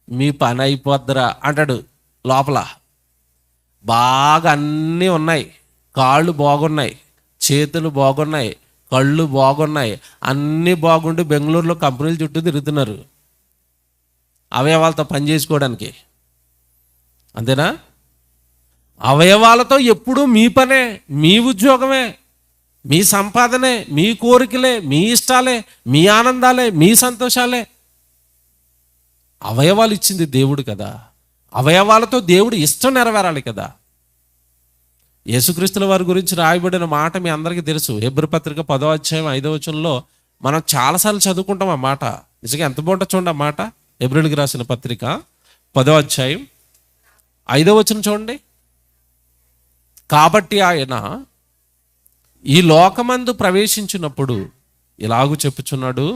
మీ పని అయిపోద్దిరా అంటాడు లోపల, బాగా అన్నీ ఉన్నాయి, కాళ్ళు బాగున్నాయి, చేతులు బాగున్నాయి, కళ్ళు బాగున్నాయి, అన్నీ బాగుండి బెంగళూరులో కంపెనీల చుట్టూ తిరుగుతున్నారు అవయవాలతో పని చేసుకోవడానికి. అంతేనా? అవయవాలతో ఎప్పుడూ మీ పనే, మీ ఉద్యోగమే, మీ సంపాదనే, మీ కోరికలే, మీ ఇష్టాలే, మీ ఆనందాలే, మీ సంతోషాలే. అవయవాలు ఇచ్చింది దేవుడు కదా, అవయవాలతో దేవుడు ఇష్టం నెరవేరాలి కదా. యేసుక్రీస్తుల వారి గురించి రాయబడిన మాట మీ అందరికీ తెలుసు. హెబ్రీ పత్రిక 10వ అధ్యాయం 5వ వచనంలో మనం చాలాసార్లు చదువుకుంటాం ఆ మాట. నిజంగా ఎంత బాగుంటుంది చూడండి ఆ మాట. హెబ్రీయులకు రాసిన పత్రిక 10వ అధ్యాయం 5వ వచనం చూడండి. కాబట్టి ఆయన ఈ లోకమందు ప్రవేశించినప్పుడు ఇలాగూ చెప్పుచున్నాడు,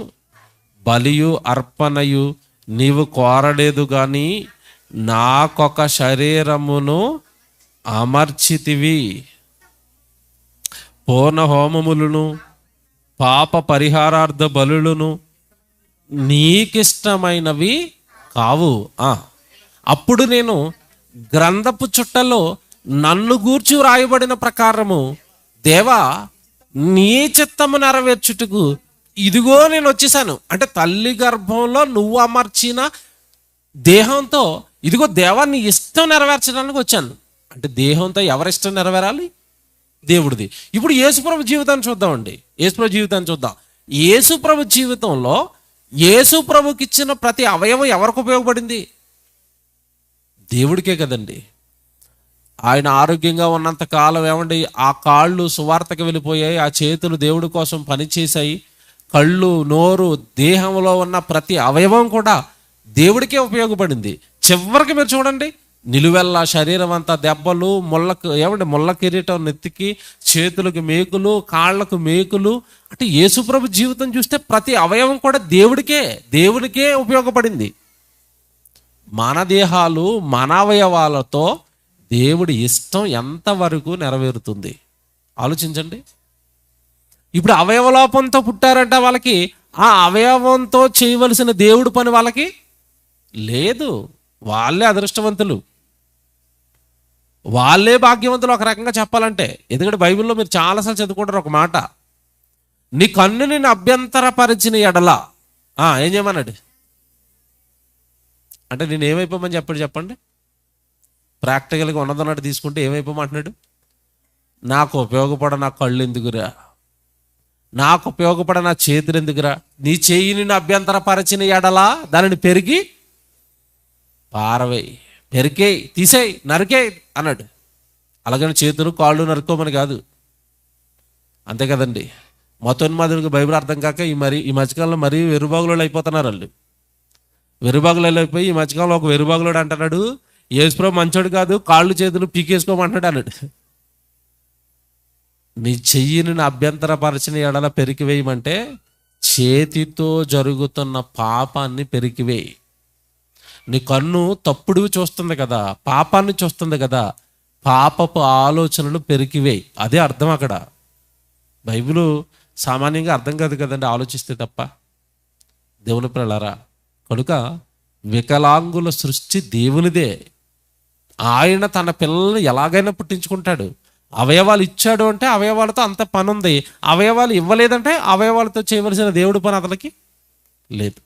బలియు అర్పణయు నీవు కోరలేదు గాని నాకొక శరీరమును అమర్చితివి, పూర్ణ హోమములను పాప పరిహారార్థ బలులను నీకిష్టమైనవి కావు. అప్పుడు నేను గ్రంథపు చుట్టలో నన్ను గూర్చి రాయబడిన ప్రకారము, దేవా నీ చిత్తము నెరవేర్చుటకు ఇదిగో నేను వచ్చేసాను. అంటే తల్లి గర్భంలో నువ్వు అమర్చిన దేహంతో ఇదిగో దేవా నీ ఇష్టం నెరవేర్చడానికి వచ్చాను. అంటే దేహంతో ఎవరిష్టం నెరవేరాలి? దేవుడిది. ఇప్పుడు యేసుప్రభు జీవితాన్ని చూద్దామండి. యేసుప్రభు జీవితాన్ని చూద్దాం. యేసుప్రభు జీవితంలో యేసుప్రభుకి ఇచ్చిన ప్రతి అవయవం ఎవరికి ఉపయోగపడింది? దేవుడికే కదండి. ఆయన ఆరోగ్యంగా ఉన్నంత కాలం ఏమండి, ఆ కాళ్ళు సువార్తకు వెళ్ళిపోయాయి, ఆ చేతులు దేవుడి కోసం పనిచేశాయి, కళ్ళు, నోరు, దేహంలో ఉన్న ప్రతి అవయవం కూడా దేవుడికే ఉపయోగపడింది. చివరికి మీరు చూడండి, నిలువెల్ల శరీరం అంతా దెబ్బలు, ముళ్ళ కిరీటం నెత్తికి, చేతులకు మేకులు, కాళ్ళకు మేకులు. అంటే యేసుప్రభు జీవితం చూస్తే ప్రతి అవయవం కూడా దేవునికే ఉపయోగపడింది. మన దేహాలు, మన అవయవాలతో దేవుడి ఇష్టం ఎంతవరకు నెరవేరుతుంది ఆలోచించండి. ఇప్పుడు అవయవలోపంతో పుట్టారంట వాళ్ళకి, ఆ అవయవంతో చేయవలసిన దేవుడి పని వాళ్ళకి లేదు. వాళ్ళే అదృష్టవంతులు, వాళ్ళే భాగ్యవంతులు ఒక రకంగా చెప్పాలంటే. ఎందుకంటే బైబిల్లో మీరు చాలాసార్లు చదువుకుంటారు ఒక మాట, నీ కన్ను నిన్ను అభ్యంతరపరిచిన ఎడల ఏం చేయమన్నాడు? అంటే నేను ఏమైపోమని చెప్పండి. ప్రాక్టికల్గా ఉన్నదన్నట్టు తీసుకుంటే ఏమైపోమంటున్నాడు? నాకు ఉపయోగపడ నా కళ్ళు ఎందుకురా, నాకు ఉపయోగపడ నా చేతులు ఎందుకురా, నీ చెయ్యి నిన్ను అభ్యంతరపరిచిన ఎడలా దానిని పెరిగి పారవేయి, పెరికేయి, తీసేయి, నరికేయి అన్నాడు. అలాగని చేతులు కాళ్ళు నరుకోమని కాదు, అంతే కదండి. మతోన్మాదులకు బైబిల్ అర్థం కాక ఈ మధ్యకాలంలో మరీ వెరుబాగులు అయిపోతున్నారు వాళ్ళు. వెరుబాగులు అయిపోయి ఈ మధ్యకాలంలో ఒక వెరుబాగులోడు అంటున్నాడు, యేసుప్రభు మంచోడు కాదు, కాళ్ళు చేతులు పీకేసుకోమంటున్నాడు అన్నాడు. నీ చెయ్యిని అభ్యంతరపరచిన ఎడల పెరికివేయమంటే చేతితో జరుగుతున్న పాపాన్ని పెరికివేయి. నీ కన్ను తప్పుడు చూస్తుంది కదా, పాపాన్ని చూస్తుంది కదా, పాపపు ఆలోచనలు పెరికివేయి. అదే అర్థం అక్కడ. బైబిల్ సామాన్యంగా అర్థం కాదు కదండి ఆలోచిస్తే తప్ప. దేవుని పిల్లలారా, కనుక వికలాంగుల సృష్టి దేవునిదే. ఆయన తన పిల్లల్ని ఎలాగైనా పుట్టించుకుంటాడు. అవయవాలు ఇచ్చాడు అంటే అవయవాలతో అంత పని ఉంది, అవయవాలు ఇవ్వలేదంటే అవయవాలతో చేయవలసిన దేవుడి పని అతనికి లేదు.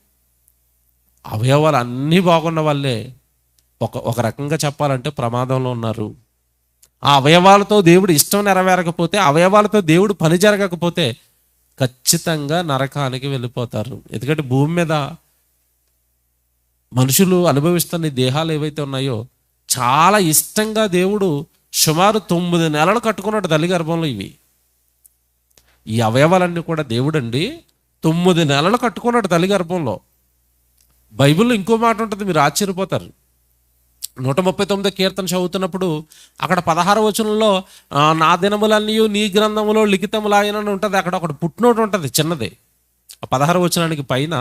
అవయవాలు అన్నీ బాగున్న వాళ్ళే ఒక రకంగా చెప్పాలంటే ప్రమాదంలో ఉన్నారు. ఆ అవయవాలతో దేవుడు ఇష్టం నెరవేరకపోతే, అవయవాలతో దేవుడు పని జరగకపోతే ఖచ్చితంగా నరకానికి వెళ్ళిపోతారు. ఎందుకంటే భూమి మీద మనుషులు అనుభవిస్తున్న దేహాలు ఏవైతే ఉన్నాయో చాలా ఇష్టంగా దేవుడు సుమారు 9 నెలలు కట్టుకున్నాడు తల్లి గర్భంలో. ఈ అవయవాలన్నీ కూడా దేవుడండి 9 నెలలు కట్టుకున్నాడు తల్లి గర్భంలో. బైబిల్లో ఇంకో మాట ఉంటుంది, మీరు ఆశ్చర్యపోతారు. 139 కీర్తన చదువుతున్నప్పుడు అక్కడ 16వ వచనంలో నా దినములన్నీ నీ గ్రంథములో లిఖితములాయనని ఉంటుంది. అక్కడ ఒకటి పుట్టినోటు ఉంటుంది చిన్నది. ఆ 16వ వచనానికి పైన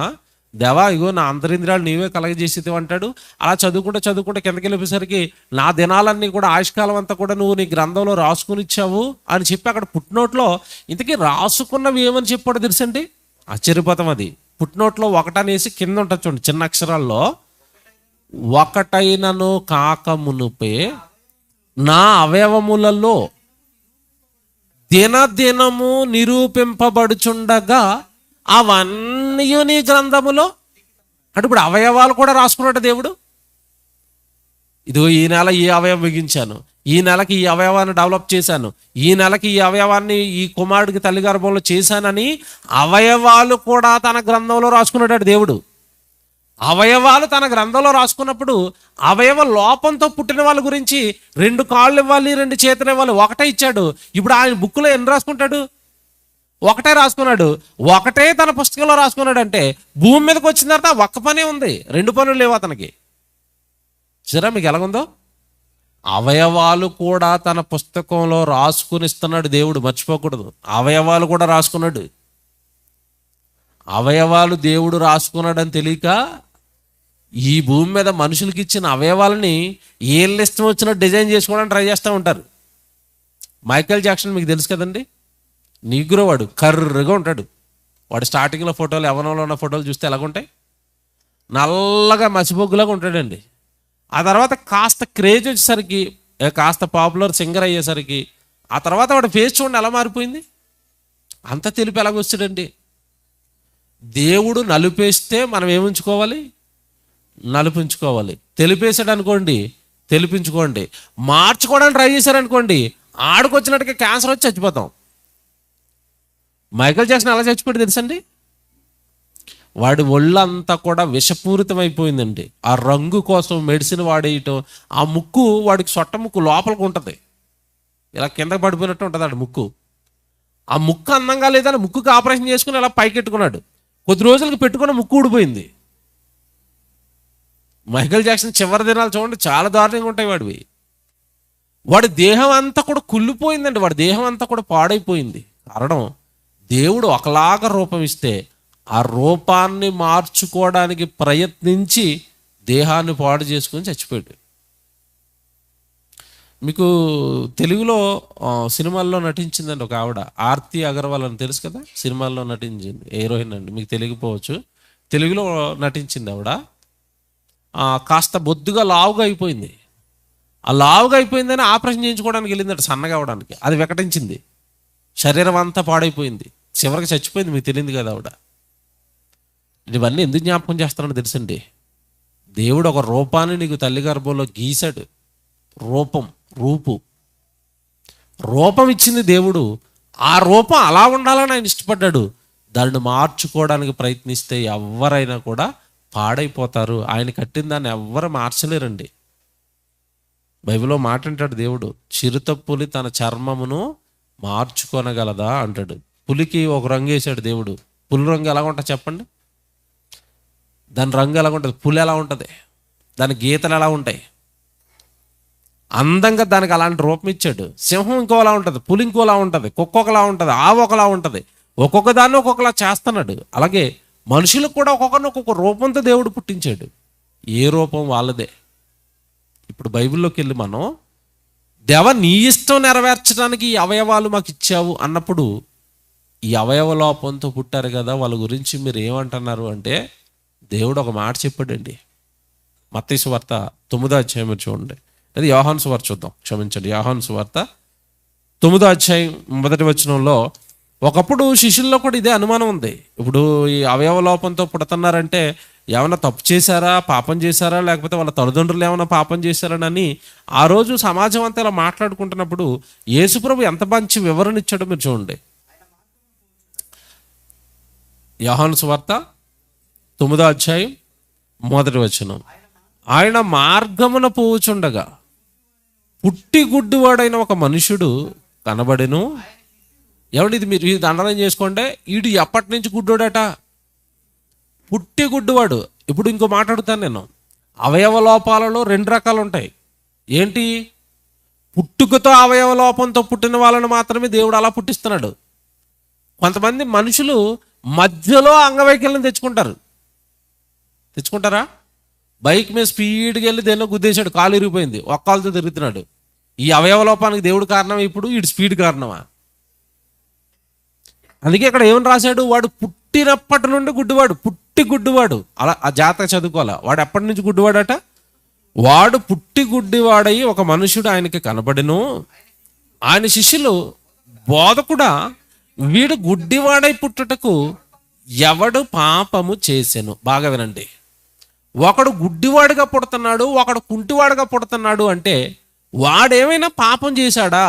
దేవా ఇగో నా అంతరింద్రియాలు నీవే కలగజేసేది అంటాడు. అలా చదువుకుంటే కిందకి వెళ్ళేసరికి నా దినాలన్నీ కూడా ఆయుష్కాలం అంతా కూడా నువ్వు నీ గ్రంథంలో రాసుకుని ఇచ్చావు అని చెప్పి అక్కడ పుట్టినోట్లో ఇంతకీ రాసుకున్నవి ఏమని చెప్పాడు తెలుసండి? ఆశ్చర్యపోతాం. అది పుట్టినోట్లో ఒకటనేసి కింద ఉంటుంది చూడండి చిన్న అక్షరాల్లో, ఒకటైనను కాకమునుపే నా అవయవములలో దినదినము నిరూపింపబడుచుండగా అవన్నీ నీ గ్రంథములో. అంటే ఇప్పుడు అవయవాలు కూడా రాసుకున్నాడు దేవుడు. ఇదిగో ఈ నెల ఈ అవయవం బిగించాను, ఈ నెలకి ఈ అవయవాన్ని డెవలప్ చేశాను, ఈ నెలకి ఈ అవయవాన్ని ఈ కుమారుడికి తల్లి గర్భంలో చేశానని అవయవాలు కూడా తన గ్రంథంలో రాసుకున్నాడు దేవుడు. అవయవాలు తన గ్రంథంలో రాసుకున్నప్పుడు అవయవ లోపంతో పుట్టిన వాళ్ళ గురించి 2 కాళ్ళు ఇవ్వాలి, 2 చేతులు ఇవ్వాలి, ఒకటే ఇచ్చాడు. ఇప్పుడు ఆయన బుక్లో ఎన్ని రాసుకుంటాడు? ఒకటే రాసుకున్నాడు. ఒకటే తన పుస్తకంలో రాసుకున్నాడు. అంటే భూమి మీదకి వచ్చిన తర్వాత ఒక్క పనే ఉంది, 2 పనులు లేవు అతనికి. సరే మీకు ఎలాగుందో? అవయవాలు కూడా తన పుస్తకంలో రాసుకుని ఇస్తున్నాడు దేవుడు, మర్చిపోకూడదు. అవయవాలు కూడా రాసుకున్నాడు. అవయవాలు దేవుడు రాసుకున్నాడని తెలియక ఈ భూమి మీద మనుషులకి ఇచ్చిన అవయవాలని ఏళ్ళు ఇష్టం వచ్చిన డిజైన్ చేసుకోవడానికి ట్రై చేస్తూ ఉంటారు. మైకేల్ జాక్సన్ మీకు తెలుసు కదండి, నీగ్రో, వాడు కర్రగా ఉంటాడు. వాడు స్టార్టింగ్లో ఫోటోలు, యవ్వనంలో ఉన్న ఫోటోలు చూస్తే ఎలాగుంటాయి? నల్లగా మసిబొగ్గులాగా ఉంటాడండి. ఆ తర్వాత కాస్త క్రేజ్ వచ్చేసరికి, కాస్త పాపులర్ సింగర్ అయ్యేసరికి ఆ తర్వాత వాడు ఫేస్ చూడండి ఎలా మారిపోయింది. అంత తెలుపు ఎలాగొచ్చాడండి? దేవుడు నలుపేస్తే మనం ఏముంచుకోవాలి? నలుపుంచుకోవాలి. తెలిపేసాడు అనుకోండి, తెలిపించుకోండి. మార్చుకోవడానికి ట్రై చేశారనుకోండి, ఆడుకొచ్చినట్టుగా క్యాన్సర్ వచ్చి చచ్చిపోతాం. మైకేల్ జాక్సన్ ఎలా చచ్చిపోయాడు తెలుసండి? వాడి ఒళ్ళంతా కూడా విషపూరితమైపోయిందండి. ఆ రంగు కోసం మెడిసిన్ వాడేయటం. ఆ ముక్కు వాడికి సొట్ట ముక్కు లోపలికి ఉంటుంది, ఇలా కిందకి పడిపోయినట్టు ఉంటుంది ఆడి ముక్కు. ఆ ముక్కు అందంగా లేదని ముక్కుకి ఆపరేషన్ చేసుకుని ఇలా పైకెట్టుకున్నాడు. కొద్ది రోజులకి పెట్టుకున్న ముక్కు ఊడిపోయింది. మైకేల్ జాక్సన్ చివరి దినాలు చూడండి చాలా దారుణంగా ఉంటాయి వాడివి. వాడి దేహం అంతా కూడా కుళ్ళిపోయిందండి, వాడి దేహం అంతా కూడా పాడైపోయింది. కారణం, దేవుడు ఒకలాగా రూపం ఇస్తే ఆ రూపాన్ని మార్చుకోవడానికి ప్రయత్నించి దేహాన్ని పాడు చేసుకొని చచ్చిపోయాడు. మీకు తెలుగులో సినిమాల్లో నటించిందండి ఒక ఆవిడ, ఆర్తి అగర్వాల్ అని తెలుసు కదా, సినిమాల్లో నటించింది, హీరోయిన్ అండి. మీకు తెలియకపోవచ్చు, తెలుగులో నటించింది ఆవిడ. కాస్త బొద్దుగా లావుగా అయిపోయింది. ఆ లావుగా అయిపోయిందని ఆపరేషన్ చేయించుకోవడానికి వెళ్ళిందట, సన్నగా అవడానికి. అది వికటించింది, శరీరం అంతా పాడైపోయింది, చివరికి చచ్చిపోయింది. మీకు తెలియదు కదా ఆవిడ. ఇవన్నీ ఎందుకు జ్ఞాపకం చేస్తానని తెలుసండి? దేవుడు ఒక రూపాన్ని నీకు తల్లి గర్భంలో గీశాడు. రూపం ఇచ్చింది దేవుడు. ఆ రూపం అలా ఉండాలని ఆయన ఇష్టపడ్డాడు. దాన్ని మార్చుకోవడానికి ప్రయత్నిస్తే ఎవరైనా కూడా పాడైపోతారు. ఆయన కట్టిన దాన్ని ఎవ్వరు మార్చలేరండి. బైబిల్లో మాట అంటాడు దేవుడు, చిరుతపులి తన చర్మమును మార్చుకొనగలదా అంటాడు. పులికి ఒక రంగు వేసాడు దేవుడు. పులి రంగు ఎలా ఉంటుంది చెప్పండి? దాని రంగు ఎలా ఉంటుంది? పులి ఎలా ఉంటుంది? దాని గీతలు ఎలా ఉంటాయి? అందంగా దానికి అలాంటి రూపం ఇచ్చాడు. సింహం ఇంకోలా ఉంటుంది, పులి ఇంకోలా ఉంటుంది, కుక్క ఒకలా ఉంటుంది, ఆవు ఒకలా ఉంటుంది. ఒక్కొక్క దాన్ని ఒక్కొక్కలా చేస్తున్నాడు. అలాగే మనుషులకు కూడా ఒక్కొక్కరిని ఒక్కొక్క రూపంతో దేవుడు పుట్టించాడు. ఏ రూపం వాళ్ళదే. ఇప్పుడు బైబిల్లోకి వెళ్ళి మనం, దేవ నీ ఇష్టం నెరవేర్చడానికి ఈ అవయవాలు మాకు ఇచ్చావు అన్నప్పుడు, ఈ అవయవ లోపంతో పుట్టారు కదా వాళ్ళ గురించి మీరు ఏమంటున్నారు అంటే, దేవుడు ఒక మాట చెప్పాడండి. మత్తయి సువార్త 9వ అధ్యాయం చూడండి, అది యోహాను సువార్త చూద్దాం, క్షమించండి, యోహాను సువార్త 9వ అధ్యాయం 1వ వచనంలో, ఒకప్పుడు శిష్యుల్లో కూడా ఇదే అనుమానం ఉంది. ఇప్పుడు ఈ అవయవ లోపంతో పుడుతున్నారంటే ఏమైనా తప్పు చేశారా, పాపం చేశారా, లేకపోతే వాళ్ళ తల్లిదండ్రులు ఏమైనా పాపం చేశారని ఆ రోజు సమాజం అంతా ఇలా మాట్లాడుకుంటున్నప్పుడు యేసుప్రభు ఎంత మంచి వివరణ ఇచ్చాడో మీరు చూడండి. యోహాను సువార్త 9వ అధ్యాయం 1వ వచనం, ఆయన మార్గమున పోవుచుండగా పుట్టి గుడ్డివాడైన ఒక మనుషుడు కనబడెను. ఎవడి ఇది? మీరు ఇది అండర్లైన్ చేసుకోండి. వీడు ఎప్పటి నుంచి గుడ్డోడట? పుట్టి గుడ్డివాడు. ఇప్పుడు ఇంకో మాట్లాడుతాను నేను. అవయవ లోపాలలో 2 రకాలు ఉంటాయి. ఏంటి? పుట్టుకతో అవయవ లోపంతో పుట్టిన వాళ్ళని మాత్రమే దేవుడు అలా పుట్టిస్తున్నాడు. కొంతమంది మనుషులు మధ్యలో అంగవైకల్యం తెచ్చుకుంటారా? బైక్ మీద స్పీడ్కి వెళ్ళి దేన్నో గుద్దేశాడు, కాలు ఇరిగిపోయింది, ఒక్కాలతో తిరుగుతున్నాడు. ఈ అవయవ లోపానికి దేవుడు కారణం, ఇప్పుడు వీడు స్పీడ్ కారణమా? అందుకే ఇక్కడ ఏమని రాశాడు? వాడు పుట్టినప్పటి నుండి గుడ్డివాడు. అలా ఆ జాతక చదువుకోవాలా. వాడు ఎప్పటి నుంచి గుడ్డివాడట? వాడు పుట్టి గుడ్డివాడయి ఒక మనుషుడు ఆయనకి కనబడెను. ఆయన శిష్యులు, బోధకుడా, వీడు గుడ్డివాడై పుట్టుటకు ఎవడు పాపము చేసెను? బాగా వినండి. ఒకడు గుడ్డివాడిగా పుడుతున్నాడు, ఒకడు కుంటివాడిగా పుడుతున్నాడు అంటే వాడేమైనా పాపం చేశాడా?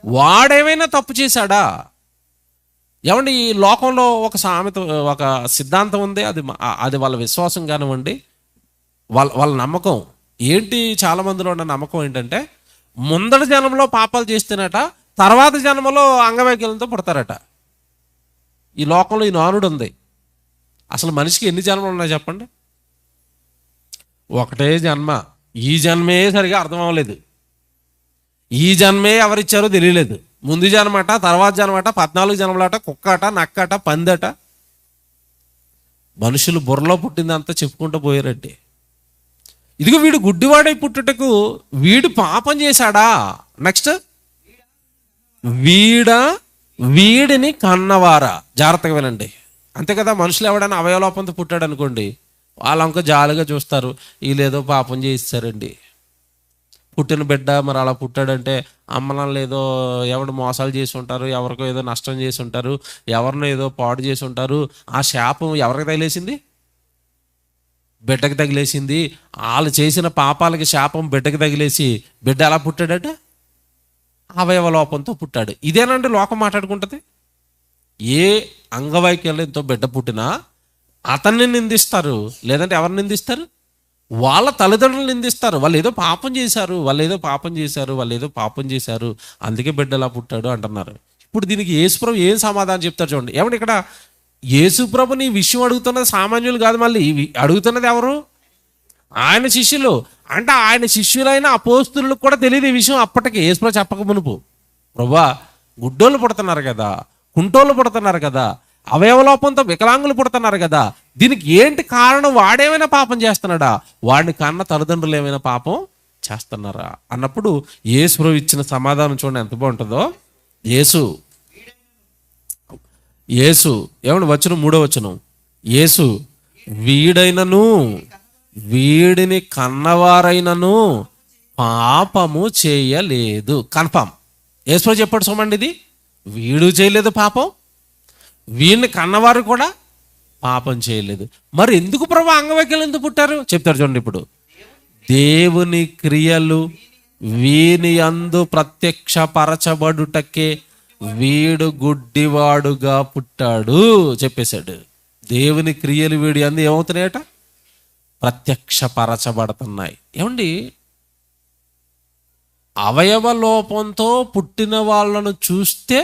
వాడేమైనా తప్పు చేశాడా? ఏమండి, ఈ లోకంలో ఒక సామెత, ఒక సిద్ధాంతం ఉంది. అది వాళ్ళ విశ్వాసం కానివ్వండి, వాళ్ళ నమ్మకం ఏంటి? చాలా మందిలో ఉన్న నమ్మకం ఏంటంటే, ముందటి జన్మలో పాపాలు చేస్తేనట, తర్వాత జన్మలో అంగవైకల్యంతో పుడతారట. ఈ లోకంలో ఈ నానుడు ఉంది. అసలు మనిషికి ఎన్ని జన్మలు ఉన్నాయి చెప్పండి? ఒకటే జన్మ. ఈ జన్మే సరిగా అర్థం అవ్వలేదు. ఈ జన్మే ఎవరిచ్చారో తెలియలేదు. ముందు జన్మట, తర్వాత జన్మట, 14 జన్మలట, కుక్కట, నక్కట, పందట. మనుషులు బుర్రలో పుట్టిందంతా చెప్పుకుంటూ పోయారండి. ఇదిగో వీడు గుడ్డివాడై పుట్టుటకు వీడు పాపం చేశాడా? నెక్స్ట్, వీడిని కన్నవారా? జాగ్రత్తగా వినండి. అంతే కదా, మనుషులు ఎవడైనా అవయవలోపంతో పుట్టాడు అనుకోండి, వాళ్ళంక జాలిగా చూస్తారు. వీళ్ళేదో పాపం చేయిస్తారండి. పుట్టిన బిడ్డ మరి అలా పుట్టాడంటే అమ్మనాళ్ళు ఏదో ఎవడు మోసాలు చేసి ఉంటారు, ఎవరికో ఏదో నష్టం చేసి ఉంటారు, ఎవరినో ఏదో పాడు చేసి ఉంటారు. ఆ శాపం ఎవరికి తగిలేసింది? బిడ్డకి తగిలేసింది. వాళ్ళు చేసిన పాపాలకి శాపం బిడ్డకి తగిలేసి బిడ్డ ఎలా పుట్టాడట? అవయవ లోపంతో పుట్టాడు. ఇదేనండి లోకం మాట్లాడుకుంటుంది. ఏ అంగవైకల్యంతో బిడ్డ పుట్టినా అతన్ని నిందిస్తారు, లేదంటే ఎవరిని నిందిస్తారు? వాళ్ళ తల్లిదండ్రులు నిందిస్తారు. వాళ్ళు ఏదో పాపం చేశారు, అందుకే బిడ్డ ఎలా పుట్టాడు అంటున్నారు. ఇప్పుడు దీనికి యేసుప్రభు ఏం సమాధానం చెప్తారు చూడండి. ఏమంటే ఇక్కడ యేసుప్రభుని ఈ విషయం అడుగుతున్నది సామాన్యులు కాదు, మళ్ళీ అడుగుతున్నది ఎవరు? ఆయన శిష్యులు. అంటే ఆయన శిష్యులైన అపోస్తులకు కూడా తెలియదు ఈ విషయం అప్పటికి. యేసుప్రభు చెప్పక మునుపు, ప్రభువా, గుడ్డోళ్ళు పుడుతున్నారు కదా, కుంటోళ్ళు పుడుతున్నారు కదా, అవయవలోపంతో వికలాంగులు పుడుతున్నారు కదా, దీనికి ఏంటి కారణం? వాడేమైనా పాపం చేస్తున్నాడా? వాడిని కన్న తల్లిదండ్రులు ఏమైనా పాపం చేస్తున్నారా అన్నప్పుడు యేసుప్రభు ఇచ్చిన సమాధానం చూడండి ఎంత బాగుంటుందో. యేసు ఏమన్నా వచనం, 3వ వచనం, యేసు వీడైనను వీడిని కన్నవారైనను పాపము చేయలేదు. కన్ఫామ్ యేసుప్రభు చెప్పాడు చూడండి, ఇది వీడు చేయలేదు పాపం, వీడిని కన్నవారు కూడా పాపం చేయలేదు. మరి ఎందుకు ప్రభు అంగవైకల్యం ఎందుకు పుట్టారు చెప్తారు చూడండి. ఇప్పుడు దేవుని క్రియలు వీని యందు ప్రత్యక్షపరచబడుటకే వీడు గుడ్డివాడుగా పుట్టాడు చెప్పేశాడు. దేవుని క్రియలు వీడి యందు ఏమవుతున్నాయట? ప్రత్యక్షపరచబడుతున్నాయి. ఏమండి, అవయవ లోపంతో పుట్టిన వాళ్ళను చూస్తే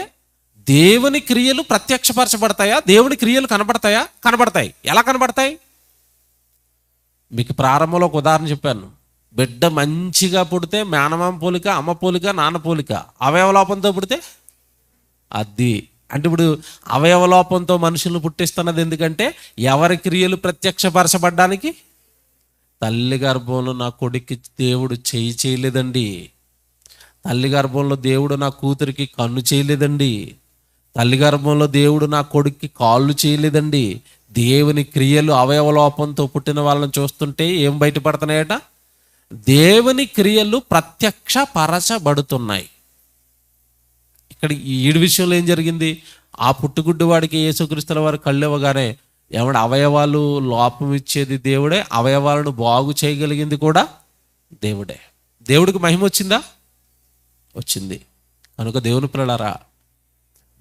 దేవుని క్రియలు ప్రత్యక్షపరచబడతాయా? దేవుని క్రియలు కనబడతాయా? కనబడతాయి. ఎలా కనబడతాయి? మీకు ప్రారంభంలో ఒక ఉదాహరణ చెప్పాను. బిడ్డ మంచిగా పుడితే మేనమామ పోలిక, అమ్మ పోలిక, నాన్న పోలిక. అవయవలోపంతో పుడితే అది. అంటే ఇప్పుడు అవయవలోపంతో మనుషులను పుట్టిస్తున్నది ఎందుకంటే ఎవరి క్రియలు ప్రత్యక్షపరచబడ్డానికి? తల్లి గర్భంలో నా కొడుక్కి దేవుడు చెయ్యి చేయలేదండి, తల్లి గర్భంలో దేవుడు నా కూతురికి కన్ను చేయలేదండి, తల్లి గర్భంలో దేవుడు నా కొడుక్కి కాళ్ళు చేయలేదండి. దేవుని క్రియలు అవయవలోపంతో పుట్టిన వాళ్ళని చూస్తుంటే ఏం బయటపడుతున్నాయట? దేవుని క్రియలు ప్రత్యక్షపరచబడుతున్నాయి. ఇక్కడ ఈ 7 విషయంలో ఏం జరిగింది? ఆ పుట్టుగుడ్డు వాడికి యేసుక్రీస్తుల వారు కళ్ళు ఇవ్వగానే ఏమంటే అవయవాలు లోపం ఇచ్చేది దేవుడే, అవయవాలను బాగు చేయగలిగింది కూడా దేవుడే. దేవుడికి మహిమ వచ్చిందా? వచ్చింది. కనుక దేవుని పిల్లలారా,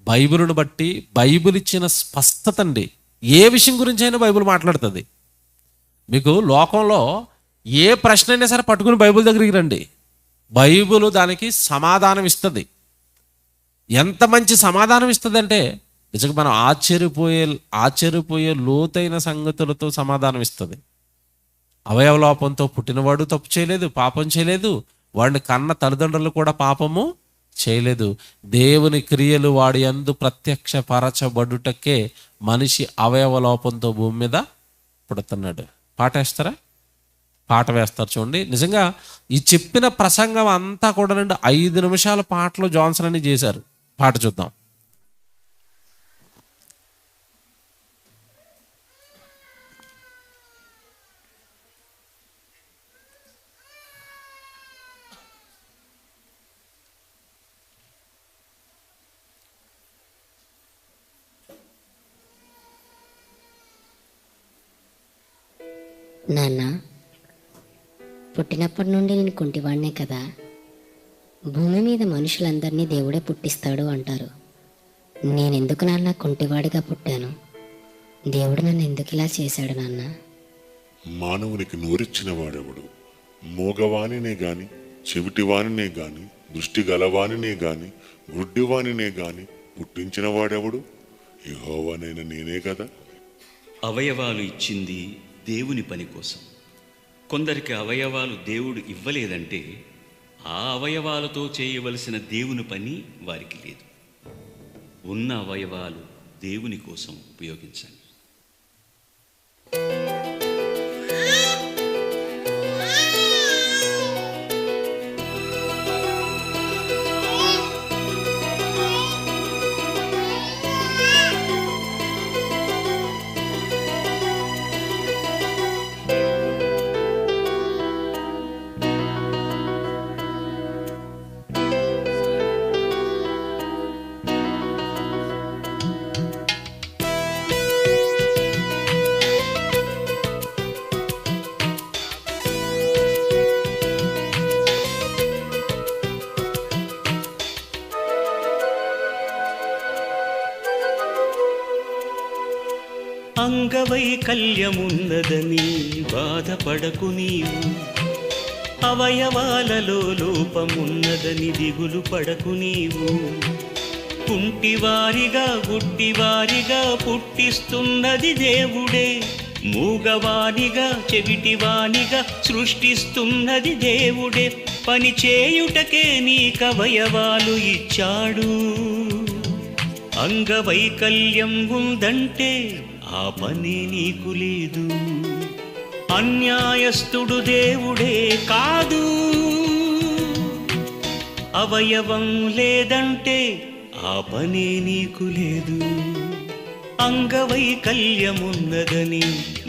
బైబిల్ను బట్టి బైబిల్ ఇచ్చిన స్పష్టత అండి. ఏ విషయం గురించి అయినా బైబిల్ మాట్లాడుతుంది. మీకు లోకంలో ఏ ప్రశ్న అయినా సరే పట్టుకుని బైబిల్ దగ్గరికి రండి, బైబిల్ దానికి సమాధానం ఇస్తుంది. ఎంత మంచి సమాధానం ఇస్తుంది అంటే, నిజంగా మనం ఆశ్చర్యపోయే లోతైన సంగతులతో సమాధానం ఇస్తుంది. అవయవ లోపంతో పుట్టినవాడు తప్పు చేయలేదు, పాపం చేయలేదు. వాడిని కన్న తల్లిదండ్రులు కూడా పాపము చేయలేదు. దేవుని క్రియలు వాడి యందు ప్రత్యక్షపరచబడుటకే మనిషి అవయవ లోపంతో భూమి మీద పుడుతున్నాడు. పాట వేస్తారా? పాట వేస్తారు చూడండి. నిజంగా ఈ చెప్పిన ప్రసంగం అంతా కూడా 5 నిమిషాల పాటలో జాన్సన్ అని చేశారు. పాట చూద్దాం. నాన్న, పుట్టినప్పటి నుండి నేను కుంటివాడినే కదా. భూమి మీద మనుషులందరినీ దేవుడే పుట్టిస్తాడు అంటారు. నేనెందుకు నాన్న కుంటివాడిగా పుట్టాను? దేవుడు నన్ను ఎందుకు ఇలా చేశాడు నాన్న? మానవునికి నోరిచ్చిన వాడెవడు? మోగవానినే గాని, చెవిటివానినే గాని, దృష్టి గలవానినే గాని, గుడ్డివానినే గాని పుట్టించిన వాడెవడు? యెహోవానైన నేనే కదా. అవయవాలు ఇచ్చింది దేవుని పని కోసం. కొందరికి అవయవాలు దేవుడు ఇవ్వలేదంటే ఆ అవయవాలతో చేయవలసిన దేవుని పని వారికి లేదు. ఉన్న అవయవాలు దేవుని కోసం ఉపయోగించండి. అంగవైకల్యమున్నదని బాధపడకు నీవు, అవయవాలలో లోపమున్నదని దిగులు పడకు నీవు. కుంటివారిగా గుడ్డివారిగా పుట్టిస్తున్నది దేవుడే, మూగవానిగా చెవిటివానిగా సృష్టిస్తున్నది దేవుడే. పని చేయుటకే నీకవయవాలు ఇచ్చాడు. అంగవైకల్యం ఉందంటే ఆ పని నీకు లేదు. అన్యాయస్తుడు దేవుడే కాదు. అవయవం లేదంటే ఆ పని నీకు లేదు. అంగవైకల్యమున్నదని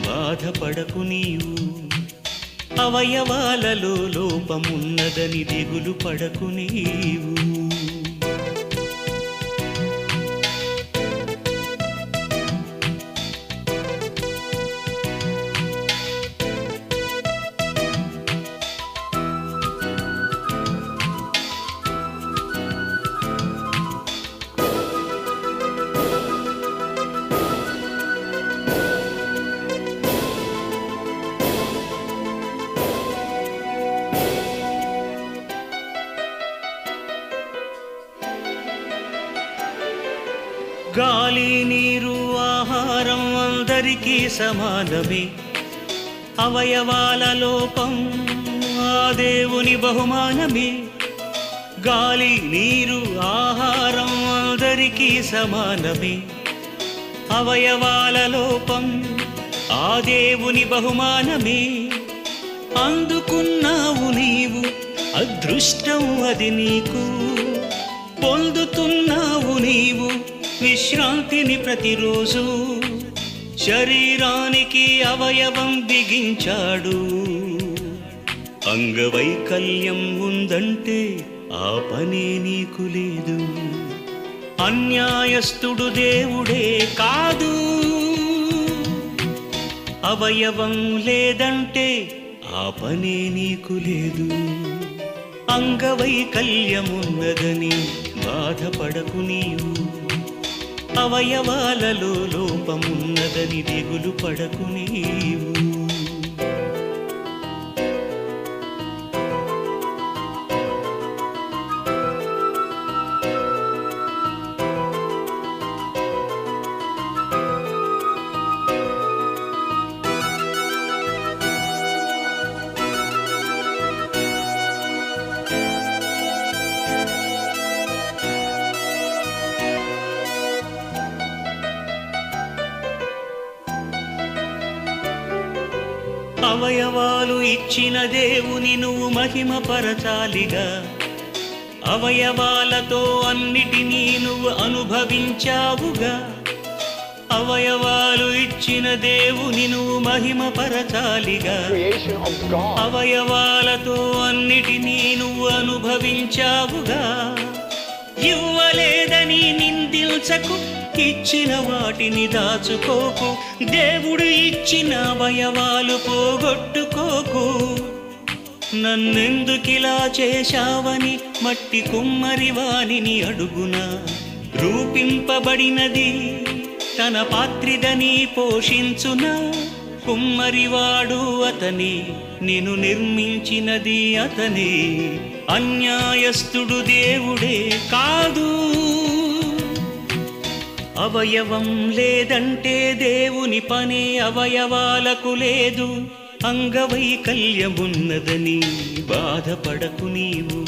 బాధపడకు నీవు, అవయవాలలో లోపమున్నదని దిగులు పడకు నీవు. గాలి నీరు ఆహారం అందరికీ సమానమే. అవయవాల లోపం ఆ దేవుని బహుమానమే. గాలి నీరు ఆహారం అందరికీ సమానమే. అవయవాల లోపం ఆ దేవుని బహుమానమే. అందుకున్నావు నీవు, అదృష్టం అది నీకు. పొందుతున్నావు నీవు విశ్రాంతిని ప్రతిరోజు. శరీరానికి అవయవం బిగించాడు. అంగవైకల్యం ఉందంటే ఆ పని నీకు లేదు. అన్యాయస్తుడు దేవుడే కాదు. అవయవం లేదంటే ఆ పని నీకు లేదు. అంగవైకల్యమున్నదని బాధపడకు నీవు, అవయవాలలో లోపమున్నదని దిగులు పడకు నీవు. అవయవాలు ఇచ్చిన దేవుని నువ్వు మహిమపరచాలిగా. అవయవాలతో అన్నిటినీ నువ్వు అనుభవించావుగా. అవయవాలు ఇచ్చిన దేవుని నువ్వు మహిమపరచాలిగా. అవయవాలతో అన్నిటినీ నువ్వు అనుభవించావుగా. ఇవ్వలేదని నిందించకు, ఇచ్చిన వాటిని దాచుకోకు. దేవుడు ఇచ్చిన అవయవాలు పోగొట్టుకోకు. నన్నెందుకిలా చేశావని మట్టి కుమ్మరి వానిని అడుగునా. రూపింపబడినది తన పాత్రిదని పోషించునా. కుమ్మరివాడు అతని, నిన్ను నిర్మించినది అతని. అన్యాయస్తుడు దేవుడే కాదు. అవయవం లేదంటే దేవుని పనే అవయవాలకు లేదు. అంగవైకల్యమున్నదని బాధపడకు నీవు.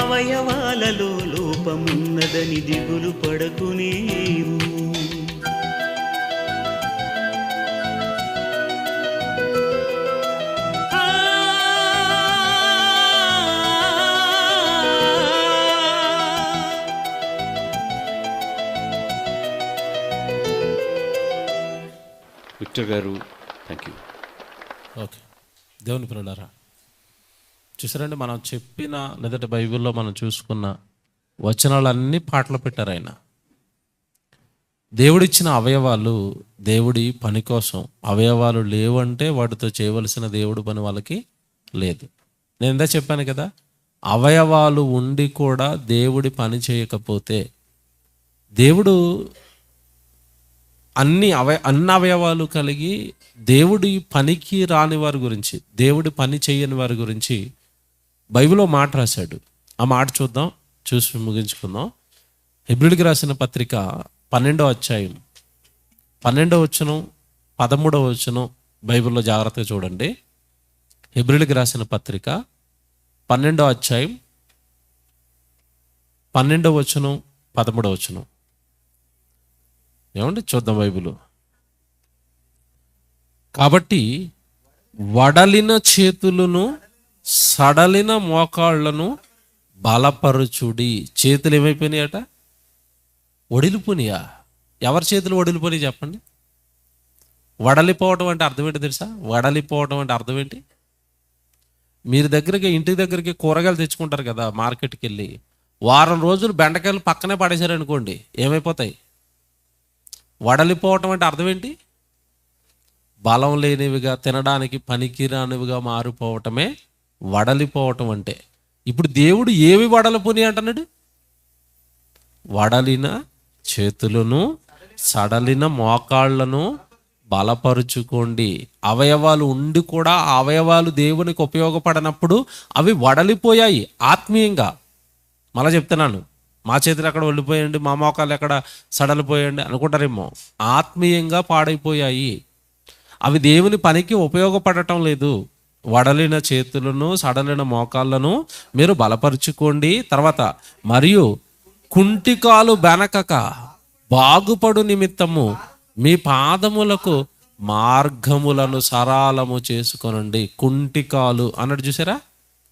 అవయవాలలో లోపమున్నదని దిగులు పడకు నీవు. విక్టర్ గారు, థ్యాంక్ యూ. ఓకే, దేవుని పిల్లలారా, చూసారండి, మనం చెప్పిన లేదంటే బైబిల్లో మనం చూసుకున్న వచనాలన్నీ పాటలు పెట్టారు ఆయన. దేవుడిచ్చిన అవయవాలు దేవుడి పని కోసం. అవయవాలు లేవంటే వాటితో చేయవలసిన దేవుడు పని వాళ్ళకి లేదు. నేను ఇందా చెప్పాను కదా, అవయవాలు ఉండి కూడా దేవుడి పని చేయకపోతే, దేవుడు అన్ని అవయవాలు కలిగి దేవుడి పనికి రాని వారి గురించి, దేవుడి పని చేయని వారి గురించి బైబిల్లో మాట రాశాడు. ఆ మాట చూద్దాం, చూసి ముగించుకుందాం. హెబ్రీయులకు రాసిన పత్రిక 12వ అధ్యాయం 12వ వచనం 13వ వచనం బైబిల్లో జాగ్రత్తగా చూడండి. హెబ్రీయులకు రాసిన పత్రిక 12వ అధ్యాయం 12వ వచనం 13వ వచనం ఏమండి, చూద్దాం బైబిల్. కాబట్టి వడలిన చేతులను సడలిన మోకాళ్లను బలపరుచుడి. చేతులు ఏమైపోయినాయట? వడిలిపోయినాయా? ఎవరి చేతులు వడిలిపోయినాయి చెప్పండి. వడలిపోవటం అంటే అర్థం ఏంటి తెలుసా? వడలిపోవటం అంటే అర్థం ఏంటి? మీరు ఇంటి దగ్గరికి కూరగాయలు తెచ్చుకుంటారు కదా, మార్కెట్కి వెళ్ళి వారం రోజులు బెండకాయలు పక్కనే పడేశారనుకోండి, ఏమైపోతాయి? వడలిపోవటం అంటే అర్థం ఏంటి? బలం లేనివిగా, తినడానికి పనికిరానివిగా మారిపోవటమే వడలిపోవటం అంటే. ఇప్పుడు దేవుడు ఏవి వడలిపోని అంటున్నాడు? వడలిన చేతులను సడలిన మోకాళ్లను బలపరుచుకోండి. అవయవాలు ఉండి కూడా ఆ అవయవాలు దేవునికి ఉపయోగపడనప్పుడు అవి వడలిపోయాయి ఆత్మీయంగా. మళ్ళా చెప్తున్నాను, మా చేతులు ఎక్కడ వెళ్ళిపోయండి, మా మోకాలు ఎక్కడ సడలిపోయండి అనుకుంటారేమో. ఆత్మీయంగా పాడైపోయాయి. అవి దేవుని పనికి ఉపయోగపడటం లేదు. వడలిన చేతులను సడలిన మోకాళ్ళను మీరు బలపరుచుకోండి. తర్వాత మరియు కుంటికాలు బెనకక బాగుపడు నిమిత్తము మీ పాదములకు మార్గములను సరాలము చేసుకొనండి. కుంటికాలు అన్నట్టు చూసారా?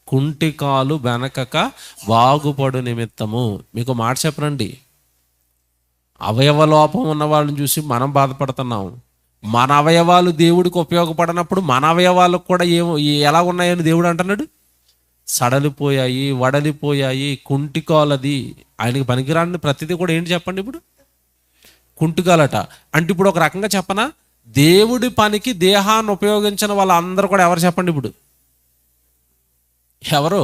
కుంటికాలు బెనకక బాగుపడు నిమిత్తము. మీకు మాట చెప్పనండి, అవయవ లోపం ఉన్న వాళ్ళని చూసి మనం బాధపడుతున్నాం. మన అవయవాలు దేవుడికి ఉపయోగపడినప్పుడు మన అవయవాలకు కూడా ఎలా ఉన్నాయని దేవుడు అంటున్నాడు? సడలిపోయాయి, వడలిపోయాయి, కుంటికాలది. ఆయనకి పనికిరాని ప్రతిదీ కూడా ఏంటి చెప్పండి? ఇప్పుడు కుంటికాలట అంటే ఇప్పుడు ఒక రకంగా చెప్పనా, దేవుడి పనికి దేహాన్ని ఉపయోగించిన వాళ్ళందరూ కూడా ఎవరు చెప్పండి? ఇప్పుడు ఎవరు?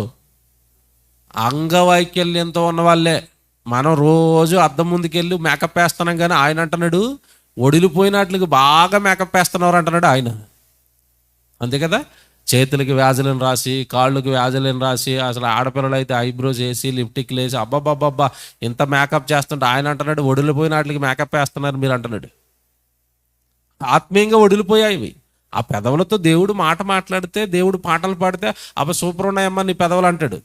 అంగవైకల్యంతో ఉన్న వాళ్ళే. మనం రోజు అద్దం ముందుకెళ్ళి మేకప్ వేస్తున్నాం, కానీ ఆయన అంటున్నాడు ఒడిలిపోయినట్లకి బాగా మేకప్ వేస్తున్నారు అంటున్నాడు ఆయన. అంతే కదా? చేతులకి వ్యాజులను రాసి, కాళ్ళకి వ్యాజులను రాసి, అసలు ఆడపిల్లలు అయితే ఐబ్రోస్ వేసి, లిప్టిక్లు వేసి, అబ్బాబ్బాబ్బా ఇంత మేకప్ చేస్తుంటే ఆయన అంటున్నాడు ఒడిలిపోయినట్లకి మేకప్ వేస్తున్నారు మీరు అంటున్నాడు. ఆత్మీయంగా ఒడిలిపోయాయి. ఆ పెదవులతో దేవుడు మాట మాట్లాడితే, దేవుడు పాటలు పాడితే అబ్బా సూపర్ ఉన్నాయమ్మా నీ పెదవులు అంటాడు.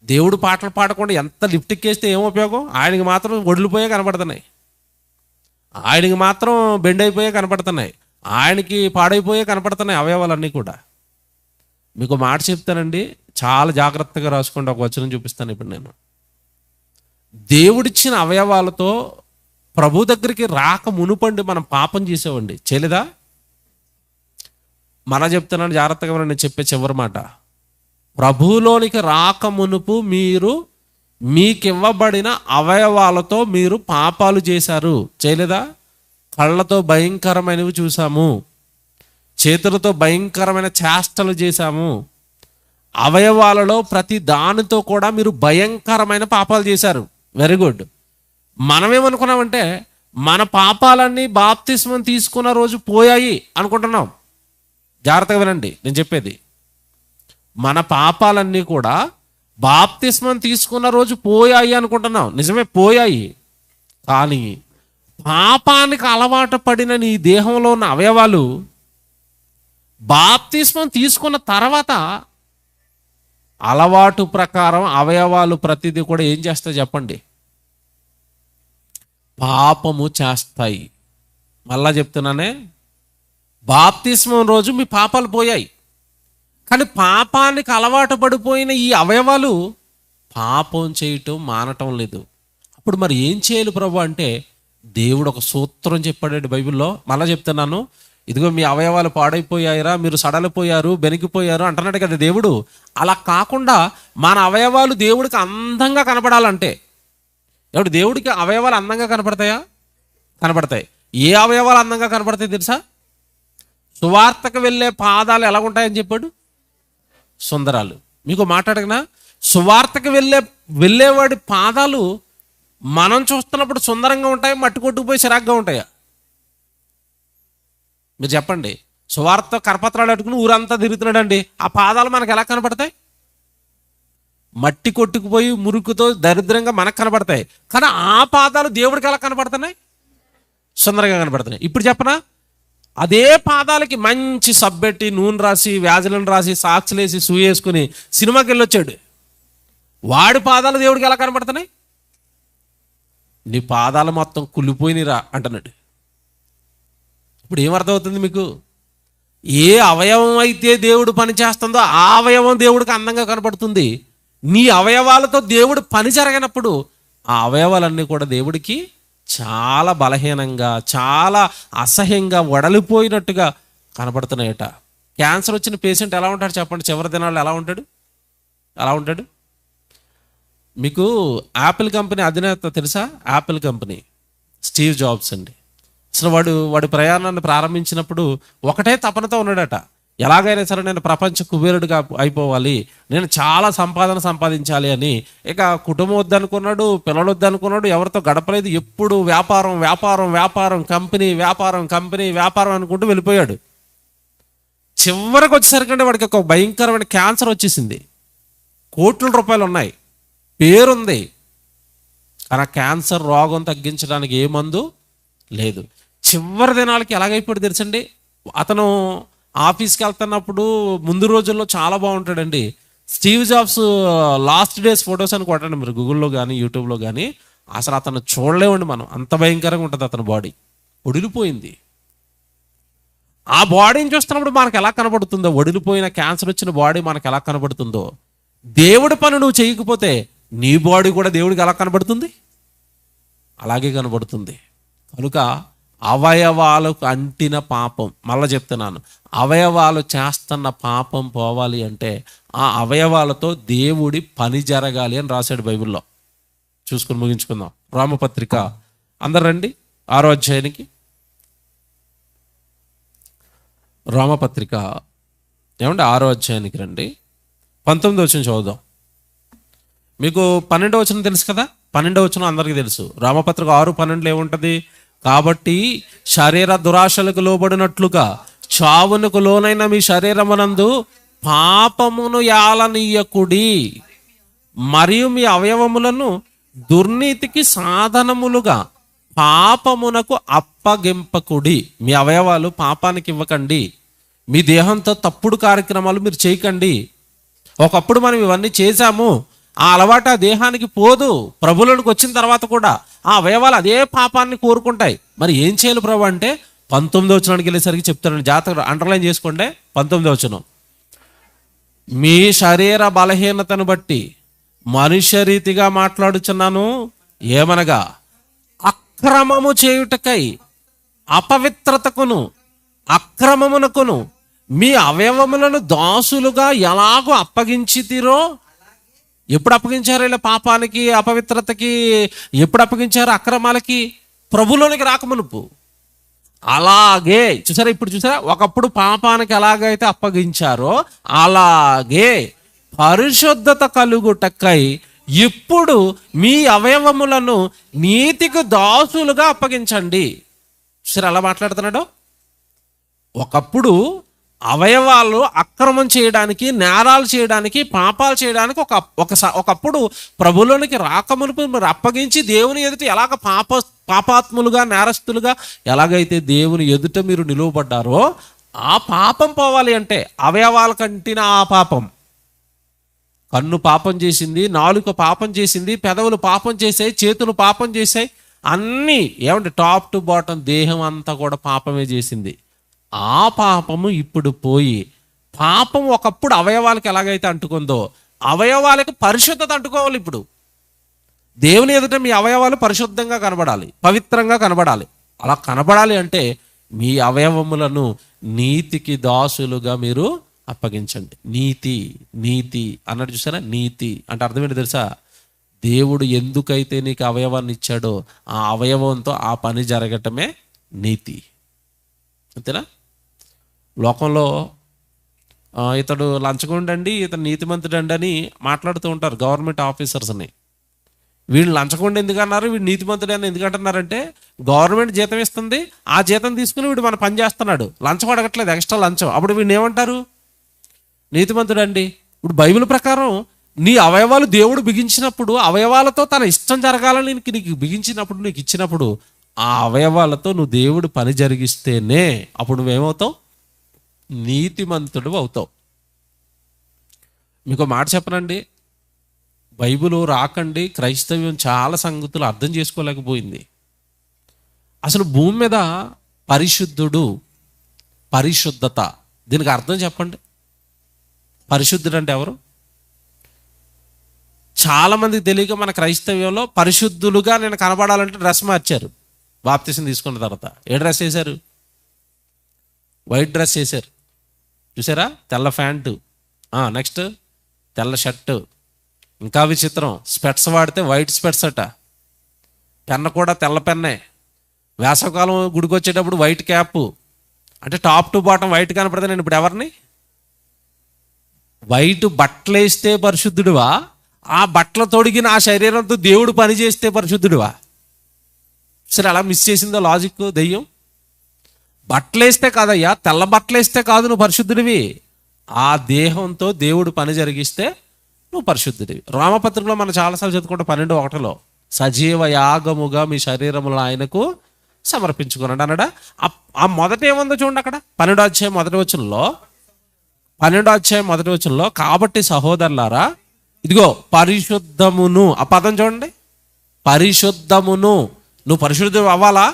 దేవుడు పాటలు పాడకుండా ఎంత లిప్టిక్ వేస్తే ఏం ఉపయోగం? ఆయనకి మాత్రం ఒడిలిపోయే కనపడుతున్నాయి, ఆయనకి మాత్రం బెండ్ అయిపోయే కనపడుతున్నాయి. ఆయనకి పాడైపోయే కనపడుతున్నాయి అవయవాలన్నీ కూడా. మీకు మాట చెప్తానండి, చాలా జాగ్రత్తగా రాసుకోండి. ఒక వచనం చూపిస్తాను ఇప్పుడు నేను. దేవుడిచ్చిన అవయవాలతో ప్రభు దగ్గరికి రాక మునుపండి మనం పాపం చేసేవండి. చేయలేదా? మన చెప్తున్నాను జాగ్రత్తగా, నేను చెప్పే చివరి మాట. ప్రభువులోనికి రాక మునుపు మీరు మీకివ్వబడిన అవయవాలతో మీరు పాపాలు చేశారు. చేయలేదా? కళ్ళతో భయంకరమైనవి చూసాము, చేతులతో భయంకరమైన చేష్టలు చేశాము, అవయవాలలో ప్రతి దానితో కూడా మీరు భయంకరమైన పాపాలు చేశారు. Very good. మనమేమనుకున్నామంటే మన పాపాలన్నీ బాప్తిస్మం తీసుకున్న రోజు పోయాయి అనుకుంటున్నాం. జాగ్రత్తగా వినండి నేను చెప్పేది. మన పాపాలన్నీ కూడా బాప్తిస్మం తీసుకున్న రోజు పోయాయి అనుకుంటున్నాం. నిజమే, పోయాయి. కానీ పాపానికి అలవాటు పడిన నీ దేహంలో ఉన్న అవయవాలు బాప్తిస్మం తీసుకున్న తర్వాత అలవాటు ప్రకారం అవయవాలు ప్రతిదీ కూడా ఏం చేస్తాయి చెప్పండి? పాపము చేస్తాయి. మళ్ళా చెప్తున్నానే, బాప్తిస్మం రోజు మీ పాపాలు పోయాయి. కానీ పాపానికి అలవాటు పడిపోయిన ఈ అవయవాలు పాపం చేయటం మానటం లేదు. అప్పుడు మరి ఏం చేయాలి ప్రభు అంటే, దేవుడు ఒక సూత్రం చెప్పాడండి బైబిల్లో. మళ్ళా చెప్తున్నాను, ఇదిగో మీ అవయవాలు పాడైపోయాయిరా, మీరు సడలిపోయారు, బెనికిపోయారు అంటున్నాడు కదా దేవుడు. అలా కాకుండా మన అవయవాలు దేవుడికి అందంగా కనపడాలంటే, ఎవడు దేవుడికి అవయవాలు అందంగా కనపడతాయా? కనపడతాయి. ఏ అవయవాలు అందంగా కనపడతాయి తెలుసా? సువార్తకు వెళ్ళే పాదాలు ఎలా ఉంటాయని చెప్పాడు? సుందరాలు. మీకు మాట్లాడగనా? సువార్తకు వెళ్ళేవాడి పాదాలు మనం చూస్తున్నప్పుడు సుందరంగా ఉంటాయి, మట్టి కొట్టుకుపోయి చిరాగ్గా ఉంటాయా? మీరు చెప్పండి. సువార్త కరపత్రాలు అట్టుకుని ఊరంతా తిరుగుతున్నాడు అండి, ఆ పాదాలు మనకు ఎలా కనపడతాయి? మట్టి కొట్టుకుపోయి మురుకుతో దరిద్రంగా మనకు కనపడతాయి. కానీ ఆ పాదాలు దేవుడికి ఎలా కనపడుతున్నాయి? సుందరంగా కనపడుతున్నాయి. ఇప్పుడు చెప్పనా, అదే పాదాలకి మంచి సబ్బెట్టి నూనె రాసి వ్యాజలను రాసి సాక్స్లు వేసి సూ వేసుకుని సినిమాకి వెళ్ళొచ్చాడు, వాడి పాదాలు దేవుడికి ఎలా కనపడుతున్నాయి? నీ పాదాలు మొత్తం కుళ్ళిపోయినరా అంటున్నాడు. ఇప్పుడు ఏమర్థమవుతుంది మీకు? ఏ అవయవం అయితే దేవుడు పని చేస్తుందో ఆ అవయవం దేవుడికి అందంగా కనపడుతుంది. నీ అవయవాలతో దేవుడు పని జరగనప్పుడు ఆ అవయవాలన్నీ కూడా దేవుడికి చాలా బలహీనంగా, చాలా అసహ్యంగా, వడలిపోయినట్టుగా కనపడుతున్నాయట. క్యాన్సర్ వచ్చిన పేషెంట్ ఎలా ఉంటాడు చెప్పండి? చివరి దినాల్లో ఎలా ఉంటాడు? మీకు యాపిల్ కంపెనీ అధినేత తెలుసా? యాపిల్ కంపెనీ స్టీవ్ జాబ్స్ అండి. అసలు వాడి ప్రయాణాన్ని ప్రారంభించినప్పుడు ఒకటే తపనతో ఉన్నాడట, ఎలాగైనా సరే నేను ప్రపంచ కుబేరుడిగా అయిపోవాలి, నేను చాలా సంపాదించాలి అని. ఇక కుటుంబం వద్దనుకున్నాడు, పిల్లలు వద్దనుకున్నాడు, ఎవరితో గడపలేదు. ఎప్పుడు వ్యాపారం, కంపెనీ అనుకుంటూ వెళ్ళిపోయాడు. చివరికి వచ్చేసరికంటే వాడికి ఒక భయంకరమైన క్యాన్సర్ వచ్చేసింది. కోట్ల రూపాయలు ఉన్నాయి, పేరుంది, కానీ ఆ క్యాన్సర్ రోగం తగ్గించడానికి ఏ మందు లేదు. చివరి దినాలకి ఎలాగైపోయాడు తెలుసండి? అతను ఆఫీస్కి వెళ్తున్నప్పుడు ముందు రోజుల్లో చాలా బాగుంటాడండి. Steve Jobs last days photos అని కొట్టండి మీరు గూగుల్లో కానీ యూట్యూబ్లో కానీ. అసలు అతను చూడలేమండి మనం, అంత భయంకరంగా ఉంటుంది అతని బాడీ. ఒడిలిపోయింది. ఆ బాడీని చూస్తున్నప్పుడు మనకు ఎలా కనబడుతుందో, ఒడిలిపోయిన క్యాన్సర్ వచ్చిన బాడీ మనకు ఎలా కనబడుతుందో, దేవుడి పని నువ్వు చేయకపోతే నీ బాడీ కూడా దేవుడికి ఎలా కనబడుతుంది? అలాగే కనబడుతుంది. కనుక అవయవాలకు అంటిన పాపం, మళ్ళీ చెప్తున్నాను, అవయవాలు చేస్తున్న పాపం పోవాలి అంటే ఆ అవయవాలతో దేవుడి పని జరగాలి అని రాశాడు బైబిల్లో. చూసుకుని ముగించుకుందాం. రామపత్రిక అందరు రండి 6వ అధ్యాయానికి. రామపత్రిక 6వ అధ్యాయానికి రండి. 19వ వచనం చదువుదాం. మీకు 12వ వచనం తెలుసు కదా? 12వ వచనం అందరికీ తెలుసు. రామపత్రిక 6:12 ఏముంటుంది? కాబట్టి శరీర దురాశలకు లోబడినట్లుగా చావునకు లోనైన మీ శరీరమునందు పాపమును యాలనీయకుడి, మరియు మీ అవయవములను దుర్నీతికి సాధనములుగా పాపమునకు అప్పగింపకుడి. మీ అవయవాలు పాపానికి ఇవ్వకండి. మీ దేహంతో తప్పుడు కార్యక్రమాలు మీరు చేయకండి. ఒకప్పుడు మనం ఇవన్నీ చేశాము, ఆ అలవాటు ఆ దేహానికి పోదు. ప్రభువులోకి వచ్చిన తర్వాత కూడా ఆ అవయవాలు అదే పాపాన్ని కోరుకుంటాయి. మరి ఏం చేయాలి ప్రభు అంటే, 19వ వచనానికి వెళ్ళేసరికి చెప్తాను, జాతర అండర్లైన్ చేసుకోండి. 19వ వచనం, మీ శరీర బలహీనతను బట్టి మనుష్య రీతిగా మాట్లాడుచున్నాను, ఏమనగా అక్రమము చేయుటకై అపవిత్రతకును అక్రమమునకును మీ అవయవములను దాసులుగా ఎలాగో అప్పగించితిరో. ఎప్పుడు అప్పగించారు ఇలా పాపానికి, అపవిత్రతకి? ఎప్పుడు అప్పగించారు అక్రమాలకి? ప్రభులోనికి రాకమునుపు. అలాగే చూసారా, ఇప్పుడు చూసారా, ఒకప్పుడు పాపానికి ఎలాగైతే అప్పగించారో అలాగే పరిశుద్ధత కలుగుటకై ఇప్పుడు మీ అవయవములను నీతికి దాసులుగా అప్పగించండి. సరే, అలా మాట్లాడుతున్నాడు. ఒకప్పుడు అవయవాలు అక్రమం చేయడానికి, నేరాలు చేయడానికి, పాపాలు చేయడానికి ఒకప్పుడు ప్రభులోనికి రాకమునుపు మరి అప్పగించి దేవుని ఎదుట ఎలాగ పాపాత్ములుగా, నేరస్తులుగా ఎలాగైతే దేవుని ఎదుట మీరు నిలువబడ్డారో ఆ పాపం పోవాలి అంటే అవయవాల కంటిన ఆ పాపం. కన్ను పాపం చేసింది, నాలుక పాపం చేసింది, పెదవులు పాపం చేసాయి, చేతులు పాపం చేసాయి, అన్నీ ఏమంటే టాప్ టు బాటం దేహం అంతా కూడా పాపమే చేసింది. ఆ పాపము ఇప్పుడు పోయి, పాపం ఒకప్పుడు అవయవాలకు ఎలాగైతే అంటుకుందో అవయవాలకు పరిశుద్ధత అంటుకోవాలి. ఇప్పుడు దేవుని ఎదుట మీ అవయవాలు పరిశుద్ధంగా కనబడాలి, పవిత్రంగా కనబడాలి. అలా కనబడాలి అంటే మీ అవయవములను నీతికి దాసులుగా మీరు అప్పగించండి. నీతి నీతి అన్నట్టు చూసారా, నీతి అంటే అర్థం ఏంటి తెలుసా? దేవుడు ఎందుకైతే నీకు అవయవాన్ని ఇచ్చాడో ఆ అవయవంతో ఆ పని జరగటమే నీతి. అంతేనా? లోకంలో ఇతడు లంచగొండండి, ఇతను నీతిమంతుడండి అని మాట్లాడుతూ ఉంటారు గవర్నమెంట్ ఆఫీసర్స్ని. వీళ్ళు లంచగొండ ఎందుకు అన్నారు, వీడు నీతిమంతుడు అని ఎందుకు అంటున్నారంటే గవర్నమెంట్ జీతం ఇస్తుంది, ఆ జీతం తీసుకుని వీడు మన పని చేస్తున్నాడు, లంచం అడగట్లేదు, ఎక్స్ట్రా లంచం. అప్పుడు వీడిని ఏమంటారు? నీతిమంతుడు అండి. ఇప్పుడు బైబిల్ ప్రకారం నీ అవయవాలు దేవుడు బిగించినప్పుడు, అవయవాలతో తన ఇష్టం జరగాలని నీకు బిగించినప్పుడు, నీకు ఇచ్చినప్పుడు ఆ అవయవాలతో నువ్వు దేవుడు పని జరిగిస్తేనే అప్పుడు నువ్వేమవుతావు? నీతిమంతుడు అవుతావు. మీకు మాట చెప్పనండి, బైబిల్ రాకండి క్రైస్తవ్యం చాలా సంగతులు అర్థం చేసుకోలేకపోయింది. అసలు భూమి మీద పరిశుద్ధుడు, పరిశుద్ధత, దీనికి అర్థం చెప్పండి. పరిశుద్ధుడు అంటే ఎవరు? చాలామందికి తెలియక మన క్రైస్తవ్యంలో పరిశుద్ధులుగా నేను కనబడాలంటే డ్రెస్ మార్చారు. బాప్తిసం తీసుకున్న తర్వాత ఏ డ్రెస్ వేశారు? వైట్ డ్రెస్ వేశారు. చూసారా? తెల్ల ప్యాంటు, నెక్స్ట్ తెల్ల షర్టు, ఇంకా విచిత్రం స్పెట్స్ వాడితే వైట్ స్పెట్స్ అట, పెన్న కూడా తెల్ల పెన్నే, వేసవకాలం గుడికి వచ్చేటప్పుడు వైట్ క్యాప్, అంటే టాప్ టు బాటం వైట్ కనపడితే నేను ఇప్పుడు ఎవరిని? వైట్ బట్టలు వేస్తే పరిశుద్ధుడివా? ఆ బట్టలు తొడిగిన ఆ శరీరంతో దేవుడు పని చేస్తే పరిశుద్ధుడివా? సరే, అలా మిస్ చేసిందో లాజిక్ దెయ్యం. బట్టలు వేస్తే కాదయ్యా, తెల్ల బట్టలు వేస్తే కాదు నువ్వు పరిశుద్ధుడివి, ఆ దేహంతో దేవుడు పని జరిగిస్తే నువ్వు పరిశుద్ధుడివి. రామపత్రికలో మనం చాలాసార్లు చదువుకుంటాం 12:1 సజీవ యాగముగా మీ శరీరములను ఆయనకు సమర్పించుకున్నాడు అన్నాడా. ఆ మొదట ఏముందో చూడండి అక్కడ 12వ అధ్యాయం 1వ వచనంలో, 12వ అధ్యాయం 1వ వచనంలో, కాబట్టి సహోదరులారా ఇదిగో పరిశుద్ధమును, ఆ పదం చూడండి, పరిశుద్ధమును. నువ్వు పరిశుద్ధుడు అవ్వాలా?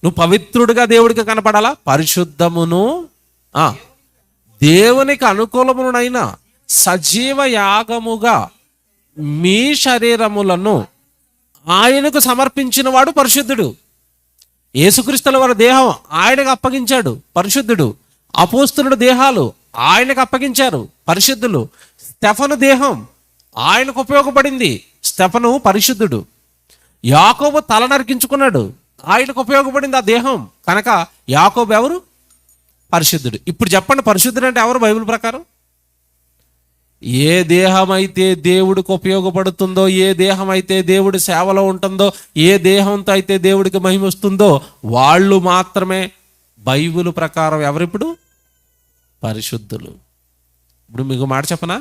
నువ్వు పవిత్రుడిగా దేవుడికి కనపడాలా? పరిశుద్ధమును, దేవునికి అనుకూలమునైన సజీవ యాగముగా మీ శరీరములను ఆయనకు సమర్పించిన వాడు పరిశుద్ధుడు. యేసుక్రీస్తుల వారి దేహం ఆయనకు అప్పగించాడు, పరిశుద్ధుడు. అపోస్తలుడు దేహాలు ఆయనకు అప్పగించారు, పరిశుద్ధులు. స్టెఫను దేహం ఆయనకు ఉపయోగపడింది, స్టెఫను పరిశుద్ధుడు. యాకోబు తల నరికించుకున్నాడు, ఆయనకు ఉపయోగపడింది ఆ దేహం, కనుక యాకోబు ఎవరు? పరిశుద్ధుడు. ఇప్పుడు చెప్పండి, పరిశుద్ధుడు అంటే ఎవరు బైబిల్ ప్రకారం? ఏ దేహం అయితే దేవుడికి ఉపయోగపడుతుందో, ఏ దేహం అయితే దేవుడి సేవలో ఉంటుందో, ఏ దేహంతో అయితే దేవుడికి మహిమ వస్తుందో వాళ్ళు మాత్రమే బైబిల్ ప్రకారం ఎవరిప్పుడు? పరిశుద్ధులు. ఇప్పుడు మీకు మాట చెప్పనా,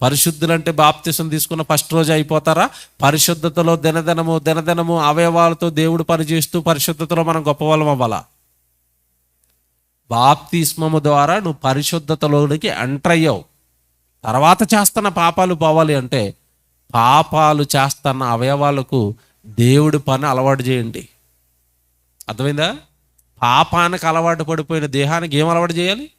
పరిశుద్ధులు అంటే బాప్తిసం తీసుకున్న ఫస్ట్ రోజు అయిపోతారా? పరిశుద్ధతలో దినదినము అవయవాలతో దేవుడు పనిచేస్తూ పరిశుద్ధతలో మనం గొప్పవాళ్ళం అవ్వాలా? బాప్తిస్మము ద్వారా నువ్వు పరిశుద్ధతలోనికి ఎంటర్ అయ్యావు. తర్వాత చేస్తున్న పాపాలు పోవాలి అంటే పాపాలు చేస్తున్న అవయవాలకు దేవుడి పని అలవాటు చేయండి. అర్థమైందా? పాపానికి అలవాటు పడిపోయిన దేహానికి ఏం అలవాటు చేయాలి?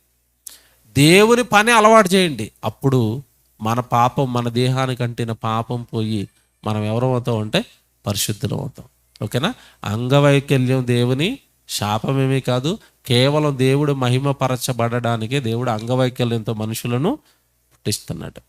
దేవుని పని అలవాటు చేయండి. అప్పుడు మన పాపం, మన దేహానికి అంటిన పాపం పోయి మనం ఎవరం అవుతాం అంటే పరిశుద్ధులం అవుతాం. ఓకేనా? అంగవైకల్యం దేవుని శాపమేమీ కాదు, కేవలం దేవుడు మహిమపరచబడడానికే దేవుడు అంగవైకల్యంతో మనుషులను పుట్టిస్తున్నాడు.